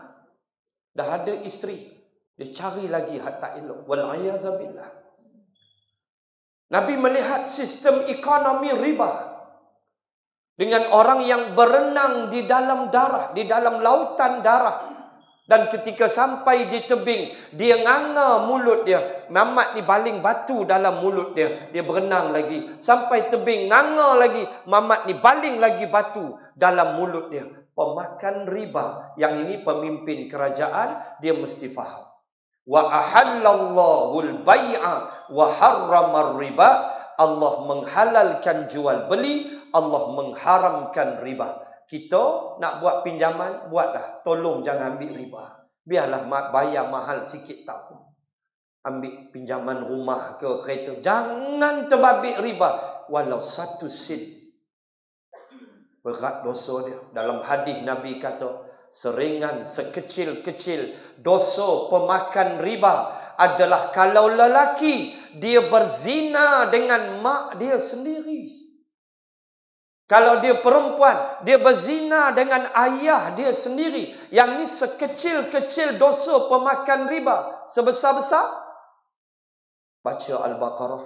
Dah ada isteri, dia cari lagi hak tak elok. Wal'ayadzabillah. Nabi melihat sistem ekonomi riba. Dengan orang yang berenang di dalam darah, di dalam lautan darah. Dan ketika sampai di tebing, dia nganga mulut dia. Mamat ni baling batu dalam mulut dia. Dia berenang lagi. Sampai tebing, nganga lagi. Mamat ni baling lagi batu dalam mulut dia. Pemakan riba. Yang ini pemimpin kerajaan, dia mesti faham. Wa ahallallahu al-bai'a wa harramar riba. Allah menghalalkan jual beli, Allah mengharamkan riba. Kita nak buat pinjaman, buatlah. Tolong jangan ambil riba. Biarlah bayar mahal sikit tak apa. Ambil pinjaman rumah ke kereta. Jangan terbabit riba. Walau 1 sen. Berat dosa dia. Dalam hadis Nabi kata, seringan sekecil-kecil dosa pemakan riba adalah kalau lelaki dia berzina dengan mak dia sendiri. Kalau dia perempuan, dia berzina dengan ayah dia sendiri. Yang ni sekecil-kecil dosa pemakan riba. Sebesar-besar? Baca Al-Baqarah.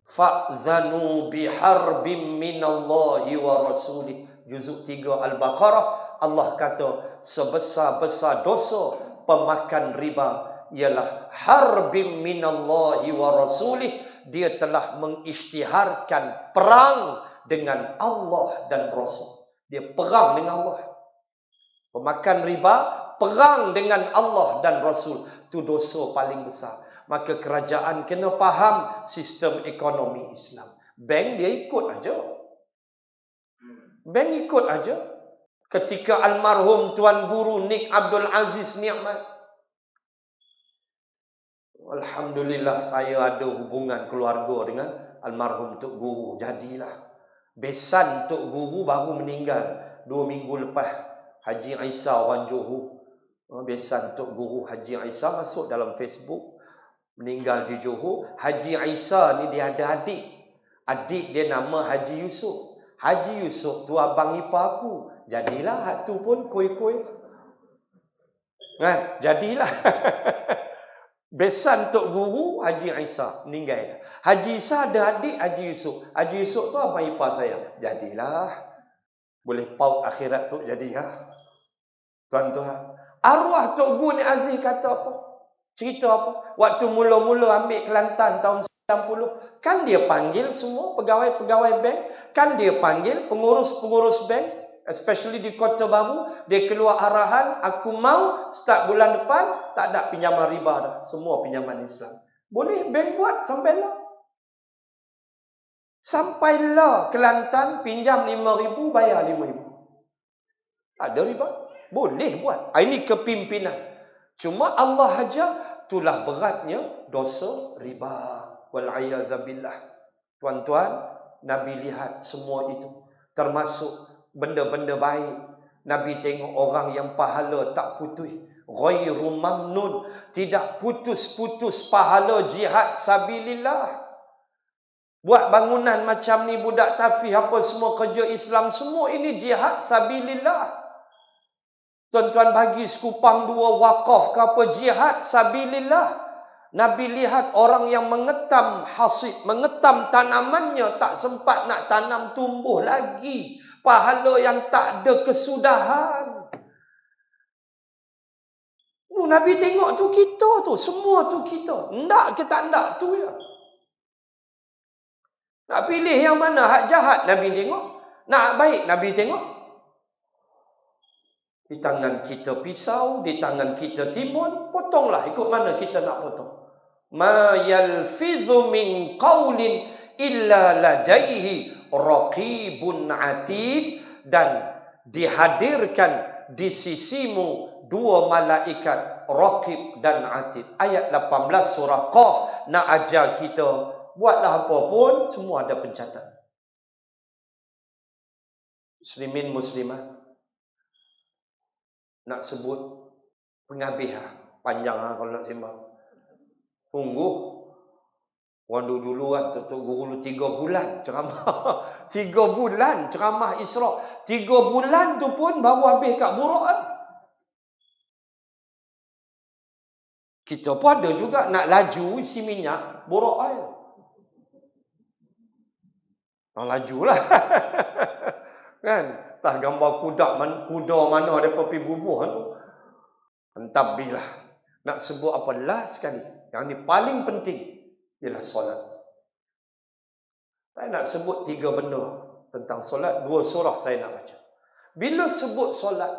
Fa'zanu biharbim minallahi wa rasulih. Juzuk 3 Al-Baqarah, Allah kata sebesar-besar dosa pemakan riba ialah harbim minallahi wa rasulih. Dia telah mengisytiharkan perang dengan Allah dan Rasul. Dia perang dengan Allah. Pemakan riba perang dengan Allah dan Rasul. Itu dosa paling besar. Maka kerajaan kena faham sistem ekonomi Islam. Bank dia ikut aja. Bank ikut aja. Ketika almarhum Tuan Guru Nik Abdul Aziz Ni'mat, alhamdulillah saya ada hubungan keluarga dengan almarhum Tok Guru. Jadilah besan Tok Guru baru meninggal 2 minggu lepas. Haji Aisyah orang Johor. Besan Tok Guru Haji Aisyah masuk dalam Facebook. Meninggal di Johor. Haji Aisyah ni dia ada adik. Adik dia nama Haji Yusof. Haji Yusof tu abang ipar aku. Jadilah hak tu pun koi-koi. Kan? Jadilah. Besan Tok Guru Haji Aisyah meninggal. Haji Aisyah ada adik Haji Yusof. Haji Yusof tu abang ipar saya. Jadilah. Boleh paut akhirat tu jadi ha. Tuan-tuan. Arwah Tok Guru ni Aziz kata apa? Cerita apa? Waktu mula-mula ambil Kelantan tahun 90. Kan dia panggil semua pegawai-pegawai bank. Kan dia panggil pengurus-pengurus bank. Especially di Kota Baru. Dia keluar arahan. Aku mau start bulan depan. Tak ada pinjaman riba dah. Semua pinjaman Islam. Boleh bank buat sampailah. Sampailah Kelantan pinjam 5,000 bayar 5,000. Ada riba. Boleh buat. Ini kepimpinan. Cuma Allah ajar, itulah beratnya dosa riba. Wal'ayadzabillah. Tuan-tuan, Nabi lihat semua itu. Termasuk benda-benda baik. Nabi tengok orang yang pahala tak putus. Ghairu mamnun. Tidak putus-putus pahala jihad sabilillah. Buat bangunan macam ni, budak tafih apa semua, kerja Islam semua ini jihad sabilillah. Tuan-tuan bagi sekupang 2 wakaf ke apa, jihad sabilillah. Nabi lihat orang yang mengetam hasid, mengetam tanamannya, tak sempat nak tanam tumbuh lagi. Pahala yang tak ada kesudahan. Nabi tengok tu kita tu, semua tu kita. Ndak ke tak ndak tu ya. Nak pilih yang mana hak jahat, Nabi tengok. Nak baik, Nabi tengok. Di tangan kita pisau, di tangan kita timun, potonglah ikut mana kita nak potong. Ma yalfidhu min qawlin illa ladaihi raqibun atid. Dan dihadirkan di sisimu 2 malaikat, raqib dan atid. Ayat 18 surah Qaf nak ajar kita, buatlah apa pun, semua ada pencatatan. Muslimin muslimah, nak sebut penghabis panjang kalau nak sembang. Sungguh orang dulu kan Tok Guru 3 bulan ceramah. 3 bulan ceramah Isra. 3 bulan tu pun baru habis kat Buruk kan. Kita pun ada juga nak laju isi minyak Buruk kan. Lajulah. Kan? Tah gambar kuda mana ada pergi bubuh tu. Entahbilah. Nak sebut apa last sekali. Yang ni paling penting ialah solat. Saya nak sebut 3 benda tentang solat. 2 surah saya nak baca. Bila sebut solat,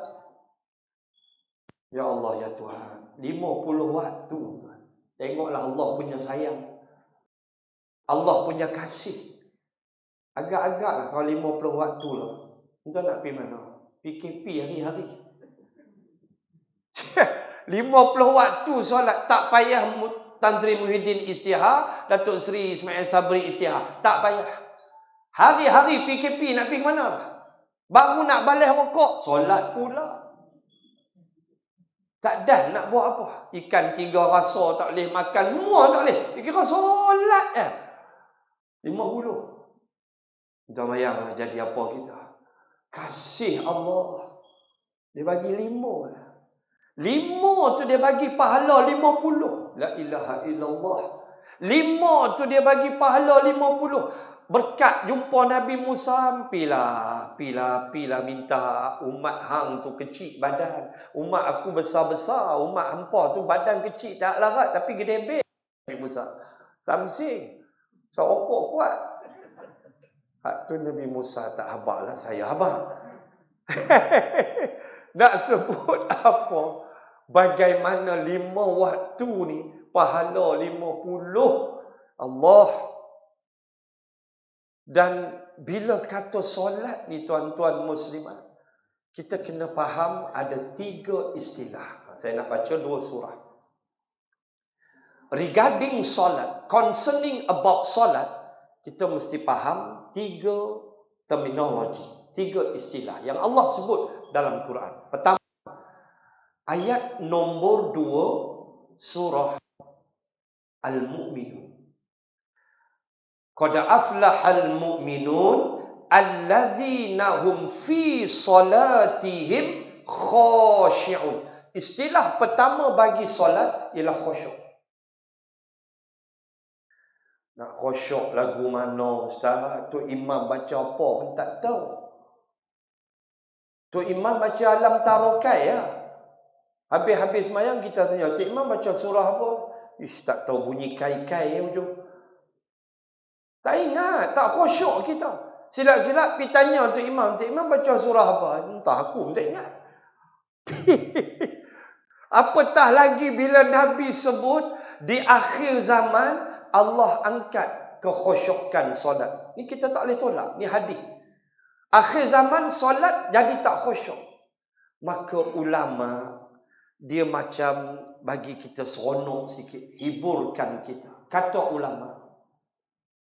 ya Allah ya Tuhan, 50 waktu. Tengoklah Allah punya sayang. Allah punya kasih. Agak-agaklah kalau 50 waktu lah. Entah nak pergi mana? PKP hari-hari. 50 waktu solat. Tak payah Tan Sri Muhyiddin istihar, Datuk Sri Ismail Sabri istihar. Tak payah. Hari-hari PKP nak pergi mana? Baru nak balik rokok, solat pula. Tak dah nak buat apa. Ikan 3 rasa tak boleh makan. Semua tak boleh. Kira solat 50. Tuan bayanglah jadi apa kita. Kasih Allah. Dia bagi 5. 5 tu dia bagi pahala 50. La ilaha illallah. 5 tu dia bagi pahala 50. Berkat jumpa Nabi Musa, pilah minta umat hang tu kecil badan. Umat aku besar-besar, umat hampa tu badan kecil tak larat tapi gede Nabi Musa. Samsing. Seokok kuat. Hak tu Nabi Musa tak habaq lah, saya habaq. Nak sebut apa? Bagaimana 5 waktu ni pahala 50 Allah. Dan bila kata solat ni tuan-tuan muslimat, kita kena faham ada 3 istilah. Saya nak baca 2 surah. Regarding solat, concerning about solat, kita mesti faham 3 terminologi, 3 istilah yang Allah sebut dalam Quran. Pertama, ayat nombor 2 surah Al-Mu'minun. Qad aflahal mu'minun alladzina hum fi salatihim khashi'un. Istilah pertama bagi solat ialah khusyuk. Nak khusyuk lagu mana ustaz? Tu imam baca apa pun tak tahu. Tu imam baca alam tarokai ya. Habis-habis semayang kita tanya, tu imam baca surah apa? Ish, tak tahu bunyi kai-kai hujung. Tak ingat, tak khusyuk kita. Silap-silap pergi tanya tu imam baca surah apa? Entah aku tak ingat. Apatah lagi bila Nabi sebut di akhir zaman Allah angkat kekhusyukan solat. Ni kita tak boleh tolak. Ni hadis. Akhir zaman solat jadi tak khusyuk. Maka ulama dia macam bagi kita seronok sikit, hiburkan kita. Kata ulama,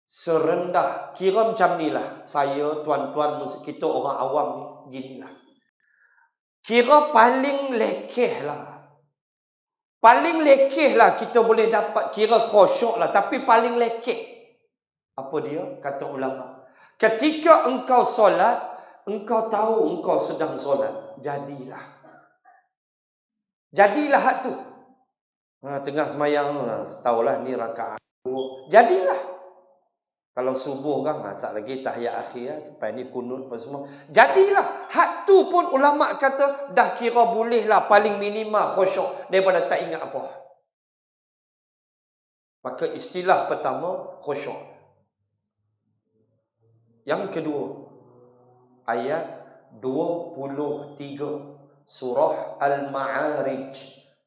serendah, kira macam ni lah. Saya, tuan-tuan, kita orang awam ni, ginilah. Kira paling lekeh lah. Paling lekeh lah kita boleh dapat, kira khusyuk lah. Tapi paling lekeh. Apa dia? Kata ulama. Ketika engkau solat, engkau tahu engkau sedang solat. Jadilah. Jadilah hak tu. Tengah semayang, tahulah ni rakaat. Jadilah. Kalau subuh kan, sat lagi tahiyat akhir, lepas ni kunut apa semua. Jadilah. Hak tu pun ulama kata, dah kira boleh lah paling minimal khusyuk daripada tak ingat apa. Maka istilah pertama, khusyuk. Yang kedua, ayat 23, surah Al-Ma'arij,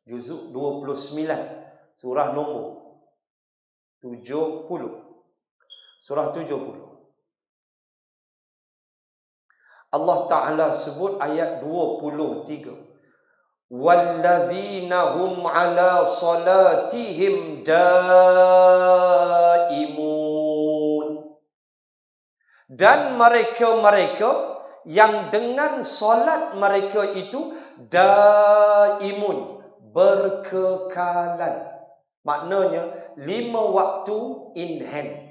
juzuk 29, surah nombor 70. Surah 70. Allah Ta'ala sebut ayat 23. Walladzina hum ala salatihim daimun. Dan mereka-mereka yang dengan solat mereka itu daimun, berkekalan. Maknanya 5 waktu in hand.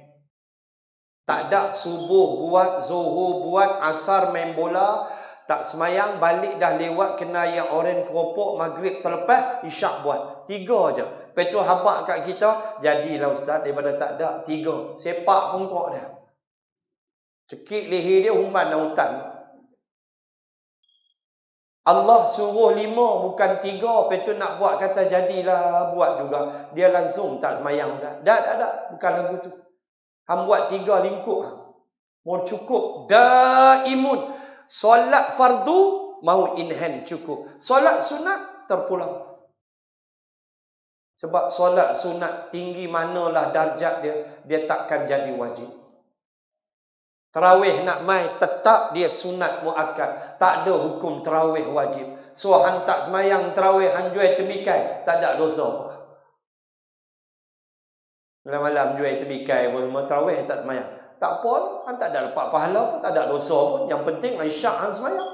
Tak ada subuh buat, zuhur buat, asar main bola, tak semayang, balik dah lewat, kena yang oren keropok, maghrib terlepas, isyak buat. 3 je. Lepas tu habak kat kita, jadilah ustaz daripada tak ada. 3. Sepak pun kok dah. Cekik leher dia, humban dan hutan. Allah suruh 5, bukan 3. Lepas tu nak buat, kata jadilah, buat juga. Dia langsung tak semayang ustaz. Tak. Bukan lagu tu. Hang buat 3 lingkup. Mau cukup. Daimun. Solat fardu, mau in hand cukup. Solat sunat, terpulang. Sebab solat sunat, tinggi manalah darjat dia, dia takkan jadi wajib. Tarawih nak mai, tetap dia sunat muakkad. Tak ada hukum tarawih wajib. So, hang tak semayang tarawih, hang jual temikai, tak ada dosa. Malam-malam jual tebikai pun semua tarawih tak semayang. Tak apa lah. Han tak ada dapat pahala pun, tak ada dosa pun. Yang penting isyak han semayang.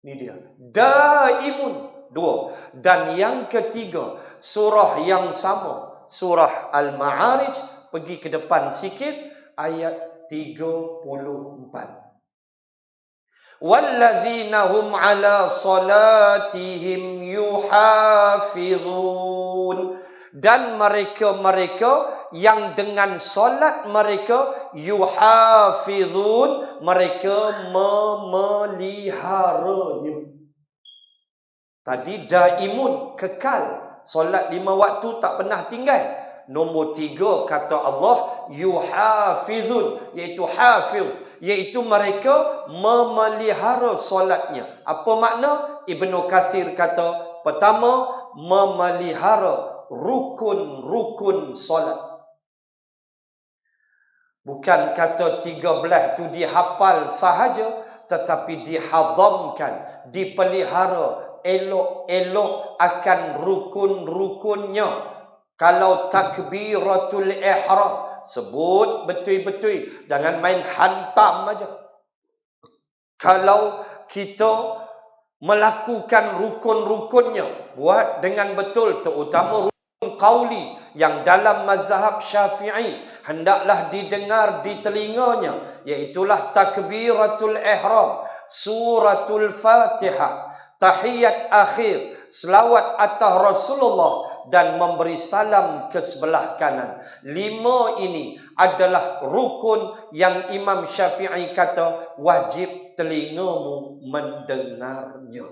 Ini dia. Daimun. 2. Dan yang ketiga, surah yang sama. Surah Al-Ma'arij. Pergi ke depan sikit. Ayat 34. Walladzina hum ala salatihim yuhafizun. Dan mereka-mereka yang dengan solat mereka yuhafizun, mereka memeliharanya. Tadi daimun, kekal. Solat 5 waktu tak pernah tinggal. Nombor 3 kata Allah yuhafizun, iaitu hafiz, iaitu mereka memelihara solatnya. Apa makna? Ibnu Katsir kata, pertama, memelihara rukun-rukun solat. Bukan kata 13 tu dihafal sahaja, tetapi dihadamkan, dipelihara elok-elok akan rukun-rukunnya. Kalau takbiratul ihram, sebut betul-betul, jangan main hantam aja. Kalau kita melakukan rukun-rukunnya, buat dengan betul, terutama rukun qauli yang dalam mazhab Syafi'i hendaklah didengar di telinganya, iaitulah takbiratul ihram, suratul Fatihah, tahiyat akhir, selawat atas Rasulullah dan memberi salam ke sebelah kanan. 5 ini adalah rukun yang Imam Syafi'i kata wajib telingamu mendengarnya.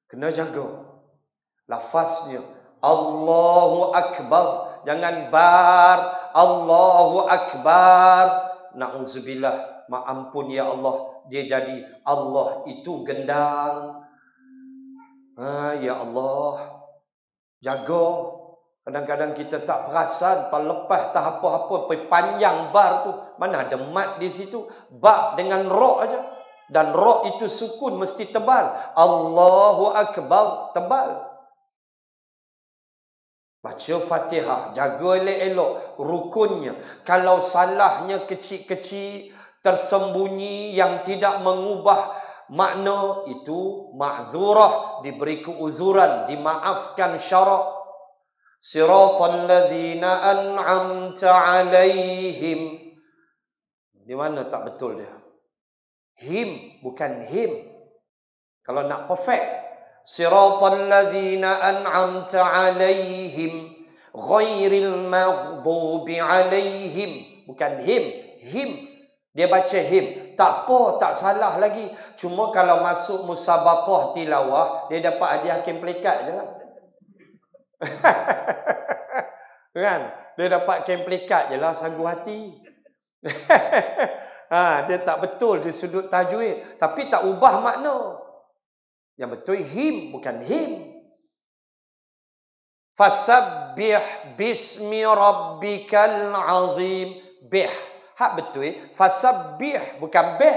Kena jaga lafaznya. Allahu Akbar. Jangan bar. Allahu Akbar. Na'udzubillah. Maampun ya Allah. Dia jadi Allah itu gendang. Ya Allah. Jaga. Kadang-kadang kita tak perasan, tak lepas, tak apa-apa, panjang bar tu. Mana ada mat di situ. Ba dengan ra aja. Dan ra itu sukun mesti tebal. Allahu Akbar, tebal. Baca Fatihah, jaga elok-elok rukunnya. Kalau salahnya kecil-kecil, tersembunyi yang tidak mengubah makna, itu ma'zurah, diberi keuzuran, dimaafkan syarak. Siratal ladzina an'amta 'alaihim. Di mana tak betul dia? Him, bukan him. Kalau nak perfect, siratal ladzina an'amta 'alaihim ghairil maghdubi 'alaihim, bukan him, him. Dia baca him. Tak apa, tak salah lagi. Cuma kalau masuk musabaqah tilawah, dia dapat hadiah kemplikat je lah. Kan? Dia dapat kemplikat je lah, sanggup hati. Dia tak betul di sudut tajwid, tapi tak ubah makna. Yang betul him, bukan him. Fasabbih bismi rabbikal azim. Bih. Hak betul. Fasabbih, bukan bih.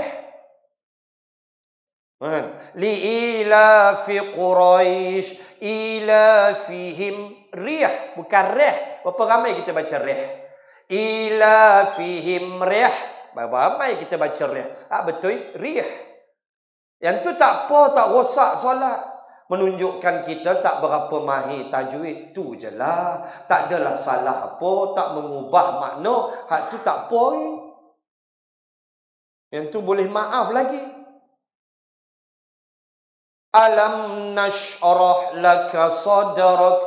Li'ilafi Quraisy ilafihim rih, bukan rih. Berapa ramai kita baca rih? Ilafihim rih. Berapa ramai kita baca rih? Betul, rih. Yang tu tak apa, tak rosak solat. Menunjukkan kita tak berapa mahir tajwid. Tu je lah. Tak adalah salah apa, tak mengubah makna. Hak tu tak apa. Yang tu boleh maaf lagi. Alam nashrah laka sadrak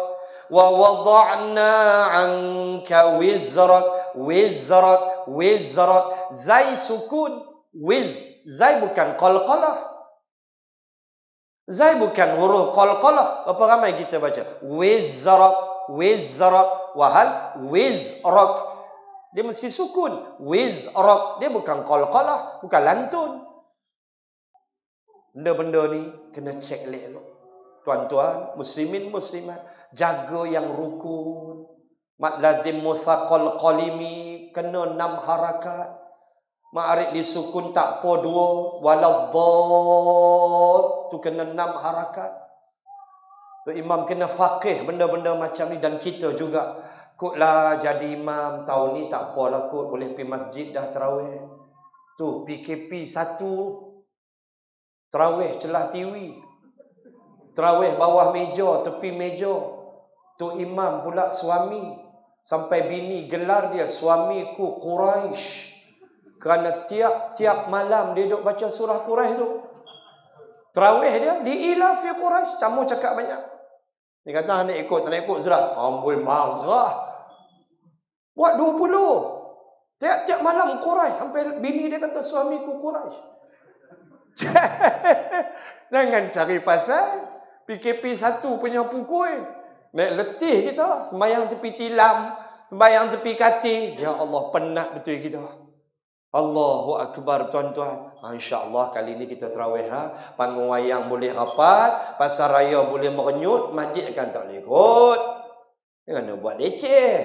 wa wada'na 'anka wizrak. Wizrak. Zai sukun. Zai bukan qalqalah. Zai bukan huruf qalqalah. Berapa ramai kita baca? Wizrak. Wahal wizrak. Dia mesti sukun. Wizrak. Dia bukan qalqalah. Bukan lantun. Benda-benda ni kena cek elok. Tuan-tuan, muslimin, muslimat, jaga yang rukun. Mad lazim muthaqal qalimi kena 6 harakat. Ma'arif disukun tak apa 2. Waladdad tu kena 6 harakat. Tu imam kena faqih benda-benda macam ni, dan kita juga. Kotlah jadi imam tahun ni tak apalah kot, boleh pergi masjid dah tarawih. Tu PKP 1. Tarawih celah TV. Tarawih bawah meja, tepi meja. Tu imam pula suami. Sampai bini gelar dia, suamiku Quraisy. Kerana tiap-tiap malam dia duduk baca surah Quraisy tu. Tarawih dia, li'ilafi Quraisy. Kamu cakap banyak. Dia kata nak ikut, tak nak ikut sudah. Amboi marah. Buat 20. Tiap-tiap malam Quraisy. Sampai bini dia kata suamiku Quraisy. Jangan cari pasal. PKP 1 punya pukul. Naik letih kita. Sembayang tepi tilam. Sembayang tepi katil. Ya Allah, penat betul kita. Allahu Akbar tuan-tuan. InsyaAllah kali ni kita terawih. Panggung wayang boleh rapat. Pasar raya boleh merenyut. Masjid kan tak boleh ikut. Jangan buat leceh.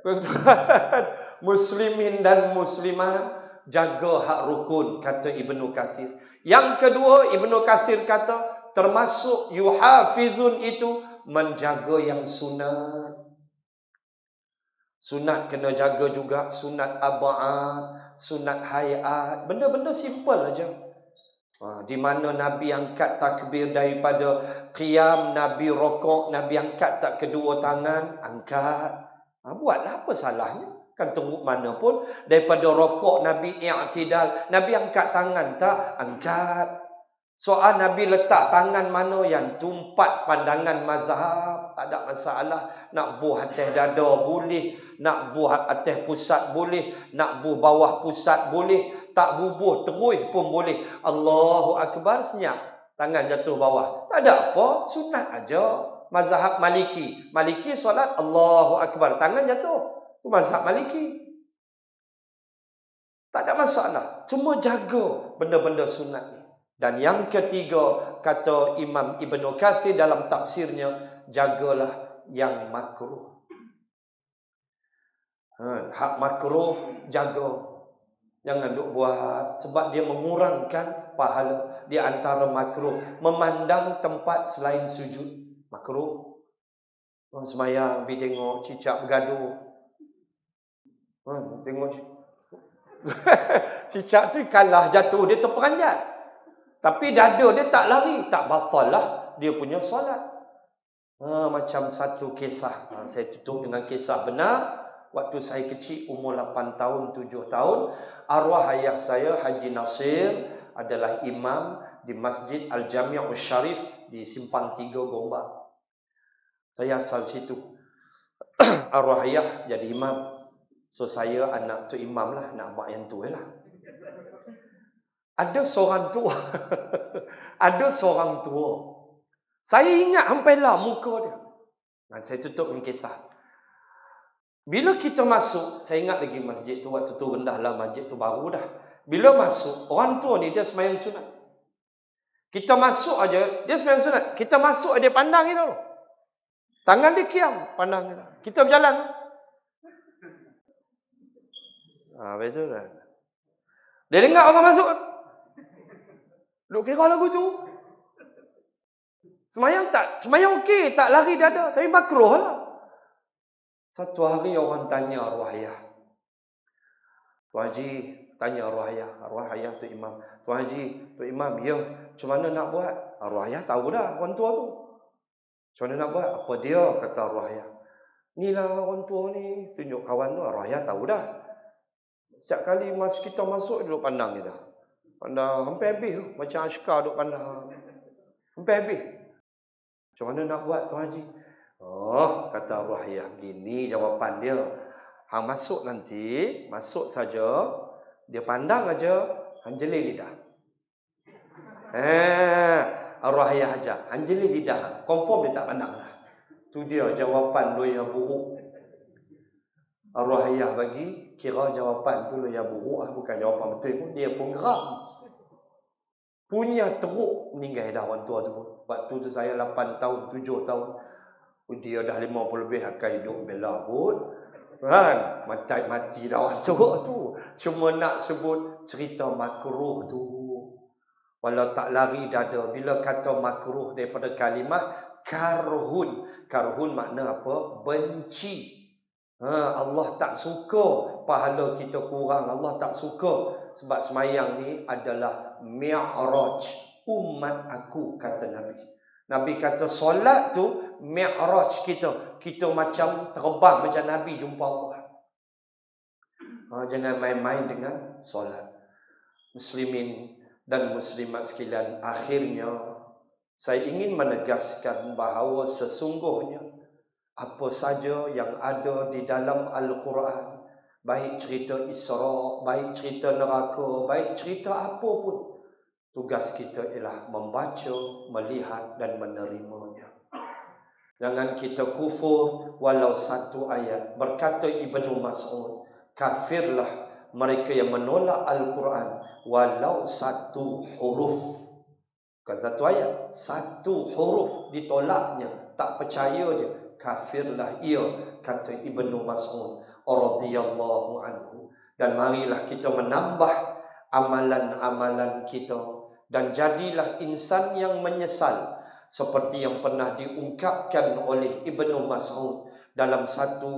Tuan-tuan. Muslimin dan muslimah. Jaga hak rukun. Kata Ibnu Katsir. Yang kedua Ibnu Katsir kata. Termasuk yuhafizun itu. Menjaga yang sunat. Sunat kena jaga juga. Sunat ab'ad. Sunat hayat, benda-benda simple aja. Di mana Nabi angkat takbir daripada qiyam, Nabi rokok, Nabi angkat tak kedua tangan, angkat. Buatlah, apa salahnya? Kan teruk mana pun. Daripada rokok Nabi i'tidal, Nabi angkat tangan tak? Angkat. Soal Nabi letak tangan mana yang tumpat pandangan mazhab, tak ada masalah. Nak buh atas dada boleh, nak buh atas pusat boleh, nak buh bawah pusat boleh, tak bubuh terus pun boleh. Allahu Akbar, senyap. Tangan jatuh bawah. Tak ada apa, sunat aja. Mazhab Maliki. Maliki solat Allahu Akbar, tangan jatuh. Itu mazhab Maliki. Tak ada masalah. Cuma jaga benda-benda sunat ni. Dan yang ketiga, kata Imam Ibnu Katsir dalam tafsirnya, jagalah yang makruh. Hak makruh, jaga. Jangan duk buat, sebab dia mengurangkan pahala. Di antara makruh, memandang tempat selain sujud. Makruh. Semayang, pergi tengok cicak bergaduh. Tengok cicak tu kalah, jatuh, dia terperanjat. Tapi dada dia tak lari, tak batal lah dia punya solat. Macam satu kisah. Saya tutup dengan kisah benar. Waktu saya kecil, umur 8 tahun, 7 tahun. Arwah ayah saya, Haji Nasir, adalah imam di Masjid Al-Jami' Syarif di Simpang 3 Gombak. Saya asal situ. Arwah ayah jadi imam. So saya anak tu imam lah, nak buat yang tu lah. Ada seorang tua. Ada seorang tua. Saya ingat sampailah muka dia. Saya tutup dengan kisah. Bila kita masuk, saya ingat lagi masjid tu, waktu tu rendah lah, masjid tu baru dah. Bila masuk, orang tua ni dia sembahyang sunat. Kita masuk aja, dia sembahyang sunat. Kita masuk aja, dia pandang kita. Tangan dia kiam, pandang kita. Kita berjalan. Betul kan? Dia dengar orang masuk. Duk kira lagu tu. Semayang okey, tak lari dada, tapi makruh lah. Satu hari orang tanya arwah ayah. Tuan Haji, tanya arwah ayah tu imam. Tuan Haji, tu imam, ya, macam mana nak buat? Arwah ayah tahu dah orang tua tu. Macam mana nak buat? Apa dia? Kata arwah ayah. Ni lah orang tua ni, tunjuk kawan tu, arwah ayah tahu dah. Setiap kali kita masuk, dia duduk pandang kita. Pandang hampir habis tu. Macam Ashkar duk pandang. Hampir habis. Macam mana nak buat Tuan Haji? Kata arwah ayah, begini jawapan dia. Hang masuk nanti, masuk saja. Dia pandang aja, hang jeli lidah. Arwah ayah aja, hang jeli lidah. Confirm dia tak pandang lah. Tu dia jawapan lu yang buruk. Arwah ayah bagi, kira jawapan tu lu yang buruk lah. Bukan jawapan betul pun. Dia pun geram. Punya teruk meninggal dah orang tua tu pun. Waktu tu saya 8 tahun, 7 tahun. Dia dah 50 lebih akan hidup bela pun. Kan? Mati dah orang tua tu. Cuma nak sebut cerita makruh tu. Walau tak lari dada. Bila kata makruh daripada kalimah karhun. Karhun makna apa? Benci. Allah tak suka pahala kita kurang. Allah tak suka. Sebab semayang ni adalah mi'raj umat aku, kata Nabi. Nabi kata solat tu mi'raj kita. Kita macam terbang macam Nabi jumpa Allah. Jangan main-main dengan solat. Muslimin dan muslimat sekalian, akhirnya Saya ingin menegaskan bahawa sesungguhnya apa saja yang ada di dalam Al-Quran, baik cerita Isra, baik cerita neraka, baik cerita apa pun, tugas kita ialah membaca, melihat dan menerimanya. Jangan kita kufur walau satu ayat. Berkata Ibnu Mas'ud, kafirlah mereka yang menolak Al-Quran walau satu huruf. Bukan satu ayat, satu huruf ditolaknya, tak percaya dia, kafirlah ia, kata Ibnu Mas'ud radhiyallahu anhu. Dan marilah kita menambah amalan-amalan kita dan jadilah insan yang menyesal, seperti yang pernah diungkapkan oleh Ibnu Mas'ud dalam satu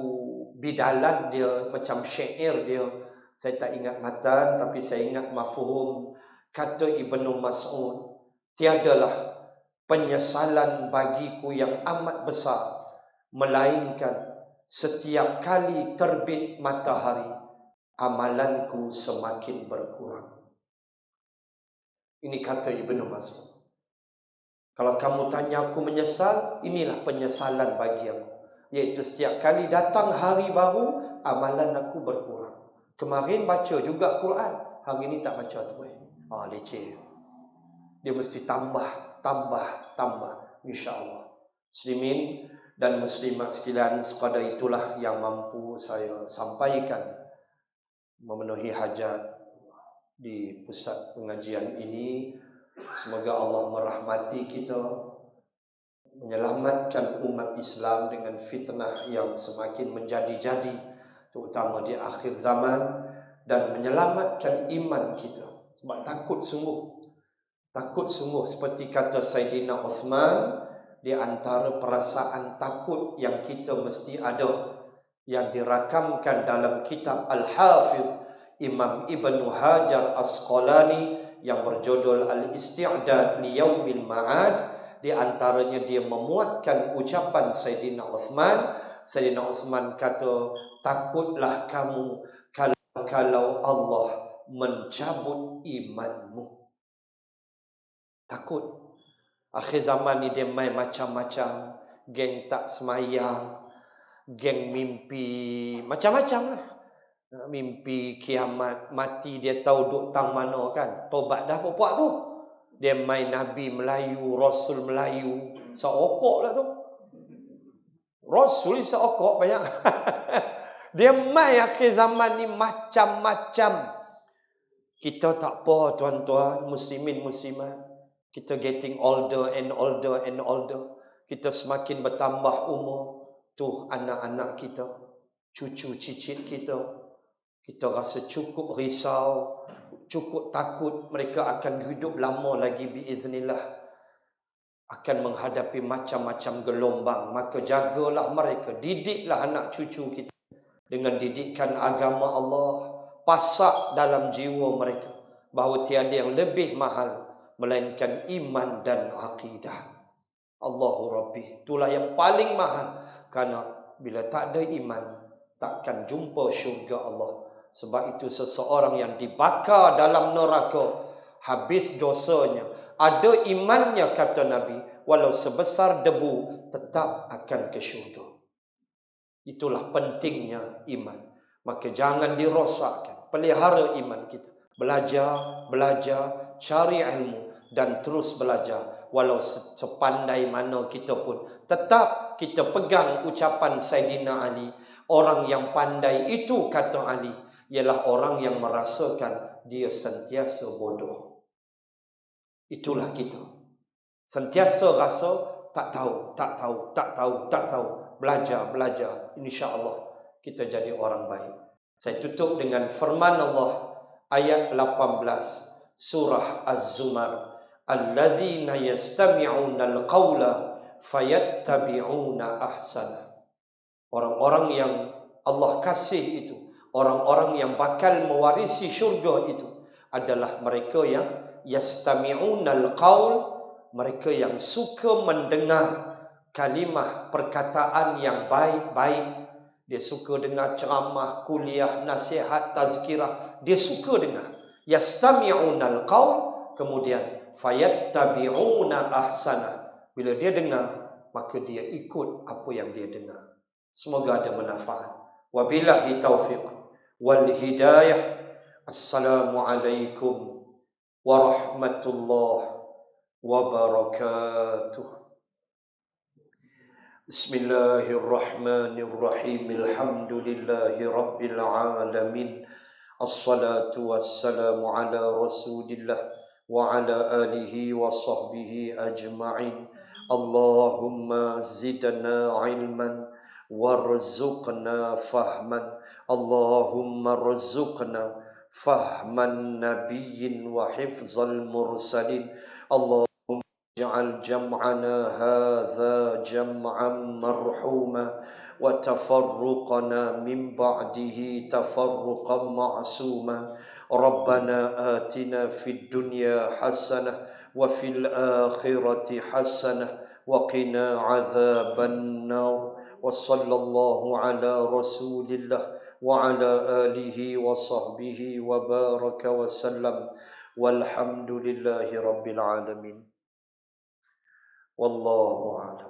bidalan dia, macam syair dia. Saya tak ingat matan, tapi saya ingat mafhum. Kata Ibnu Mas'ud, tiadalah penyesalan bagiku yang amat besar, melainkan setiap kali terbit matahari, amalanku semakin berkurang. Ini kata Ibnu Mas'ud. Kalau kamu tanya aku menyesal, inilah penyesalan bagi aku. Iaitu setiap kali datang hari baru, amalan aku berkurang. Kemarin baca juga Quran, hari ini tak baca tu. Leceh. Dia mesti tambah, insya-Allah. Muslimin dan muslimat sekalian, sekadar itulah yang mampu saya sampaikan memenuhi hajat di pusat pengajian ini. Semoga Allah merahmati kita, menyelamatkan umat Islam dengan fitnah yang semakin menjadi-jadi, terutama di akhir zaman, dan menyelamatkan iman kita. Sebab takut sungguh seperti kata Saidina Uthman, di antara perasaan takut yang kita mesti ada, yang dirakamkan dalam kitab Al-Hafidh Imam Ibn Hajar Asqalani yang berjudul Al-Isti'dad li Yaumil Ma'ad. Di antaranya dia memuatkan ucapan Saidina Uthman. Saidina Uthman kata, takutlah kamu kalau Allah mencabut imanmu. Takut. Akhir zaman ni dia main macam-macam. Geng tak semayang, geng mimpi macam-macam lah. Mimpi kiamat, mati dia tahu duk tang mana kan. Tobat dah puak tu. Dia main Nabi Melayu, Rasul Melayu. Seokok lah tu. Rasul seokok banyak. Dia main akhir zaman ni macam-macam. Kita tak apa tuan-tuan, muslimin muslimat. Kita getting older and older and older. Kita semakin bertambah umur. Tuh anak-anak kita, cucu cicit kita. Kita rasa cukup risau, cukup takut mereka akan hidup lama lagi biiznillah. Akan menghadapi macam-macam gelombang. Maka jagalah mereka, didiklah anak cucu kita dengan didikan agama Allah. Pasak dalam jiwa mereka bahawa tiada yang lebih mahal melainkan iman dan akidah. Allahu Rabbi, itulah yang paling mahal. Karena bila tak ada iman, takkan jumpa syurga Allah. Sebab itu seseorang yang dibakar dalam neraka, habis dosanya, ada imannya, kata Nabi, walau sebesar debu, tetap akan ke syurga. Itulah pentingnya iman. Maka jangan dirosakkan. Pelihara iman kita. Belajar, cari ilmu dan terus belajar. Walau sepandai mana kita pun, tetap kita pegang ucapan Saidina Ali. Orang yang pandai itu, kata Ali, ialah orang yang merasakan dia sentiasa bodoh. Itulah kita. Sentiasa rasa tak tahu. Belajar. InsyaAllah kita jadi orang baik. Saya tutup dengan firman Allah ayat 18 surah Az-Zumar. Alladzina yastami'una al-qawla fayattabi'una ahsana. Orang-orang yang Allah kasih itu, orang-orang yang bakal mewarisi syurga itu adalah mereka yang yastami'una al-qawl, mereka yang suka mendengar kalimah perkataan yang baik-baik. Dia suka dengar ceramah, kuliah, nasihat, tazkirah. Dia suka dengar. Yastami'una al-qawl, kemudian fayattabi'una ahsana. Bila dia dengar, maka dia ikut apa yang dia dengar. Semoga ada manfaat. Wabillahi taufiq wal hidayah. Assalamualaikum warahmatullahi wabarakatuh. Bismillahirrahmanirrahim. Alhamdulillahi rabbil alamin. Assalatu wassalamu ala rasulillah wa ala alihi wa sahbihi ajma'in. Allahumma zidna ilman warzuqna fahman. Allahumma rzuqna fahman nabiyyin wa hifzal mursalin. Allahumma ij'al jam'ana hadha jam'an marhuma wa tafarruqana min ba'dihi tafarruqan ma'suma. Rabbana atina fid dunya hasanah wa fil akhirati hasanah wa qina adzaban nar. Wa sallallahu ala rasulillah wa ala alihi wa sahbihi wa baraka wa sallam. Walhamdulillahi rabbil alamin. Wallahu a'lam.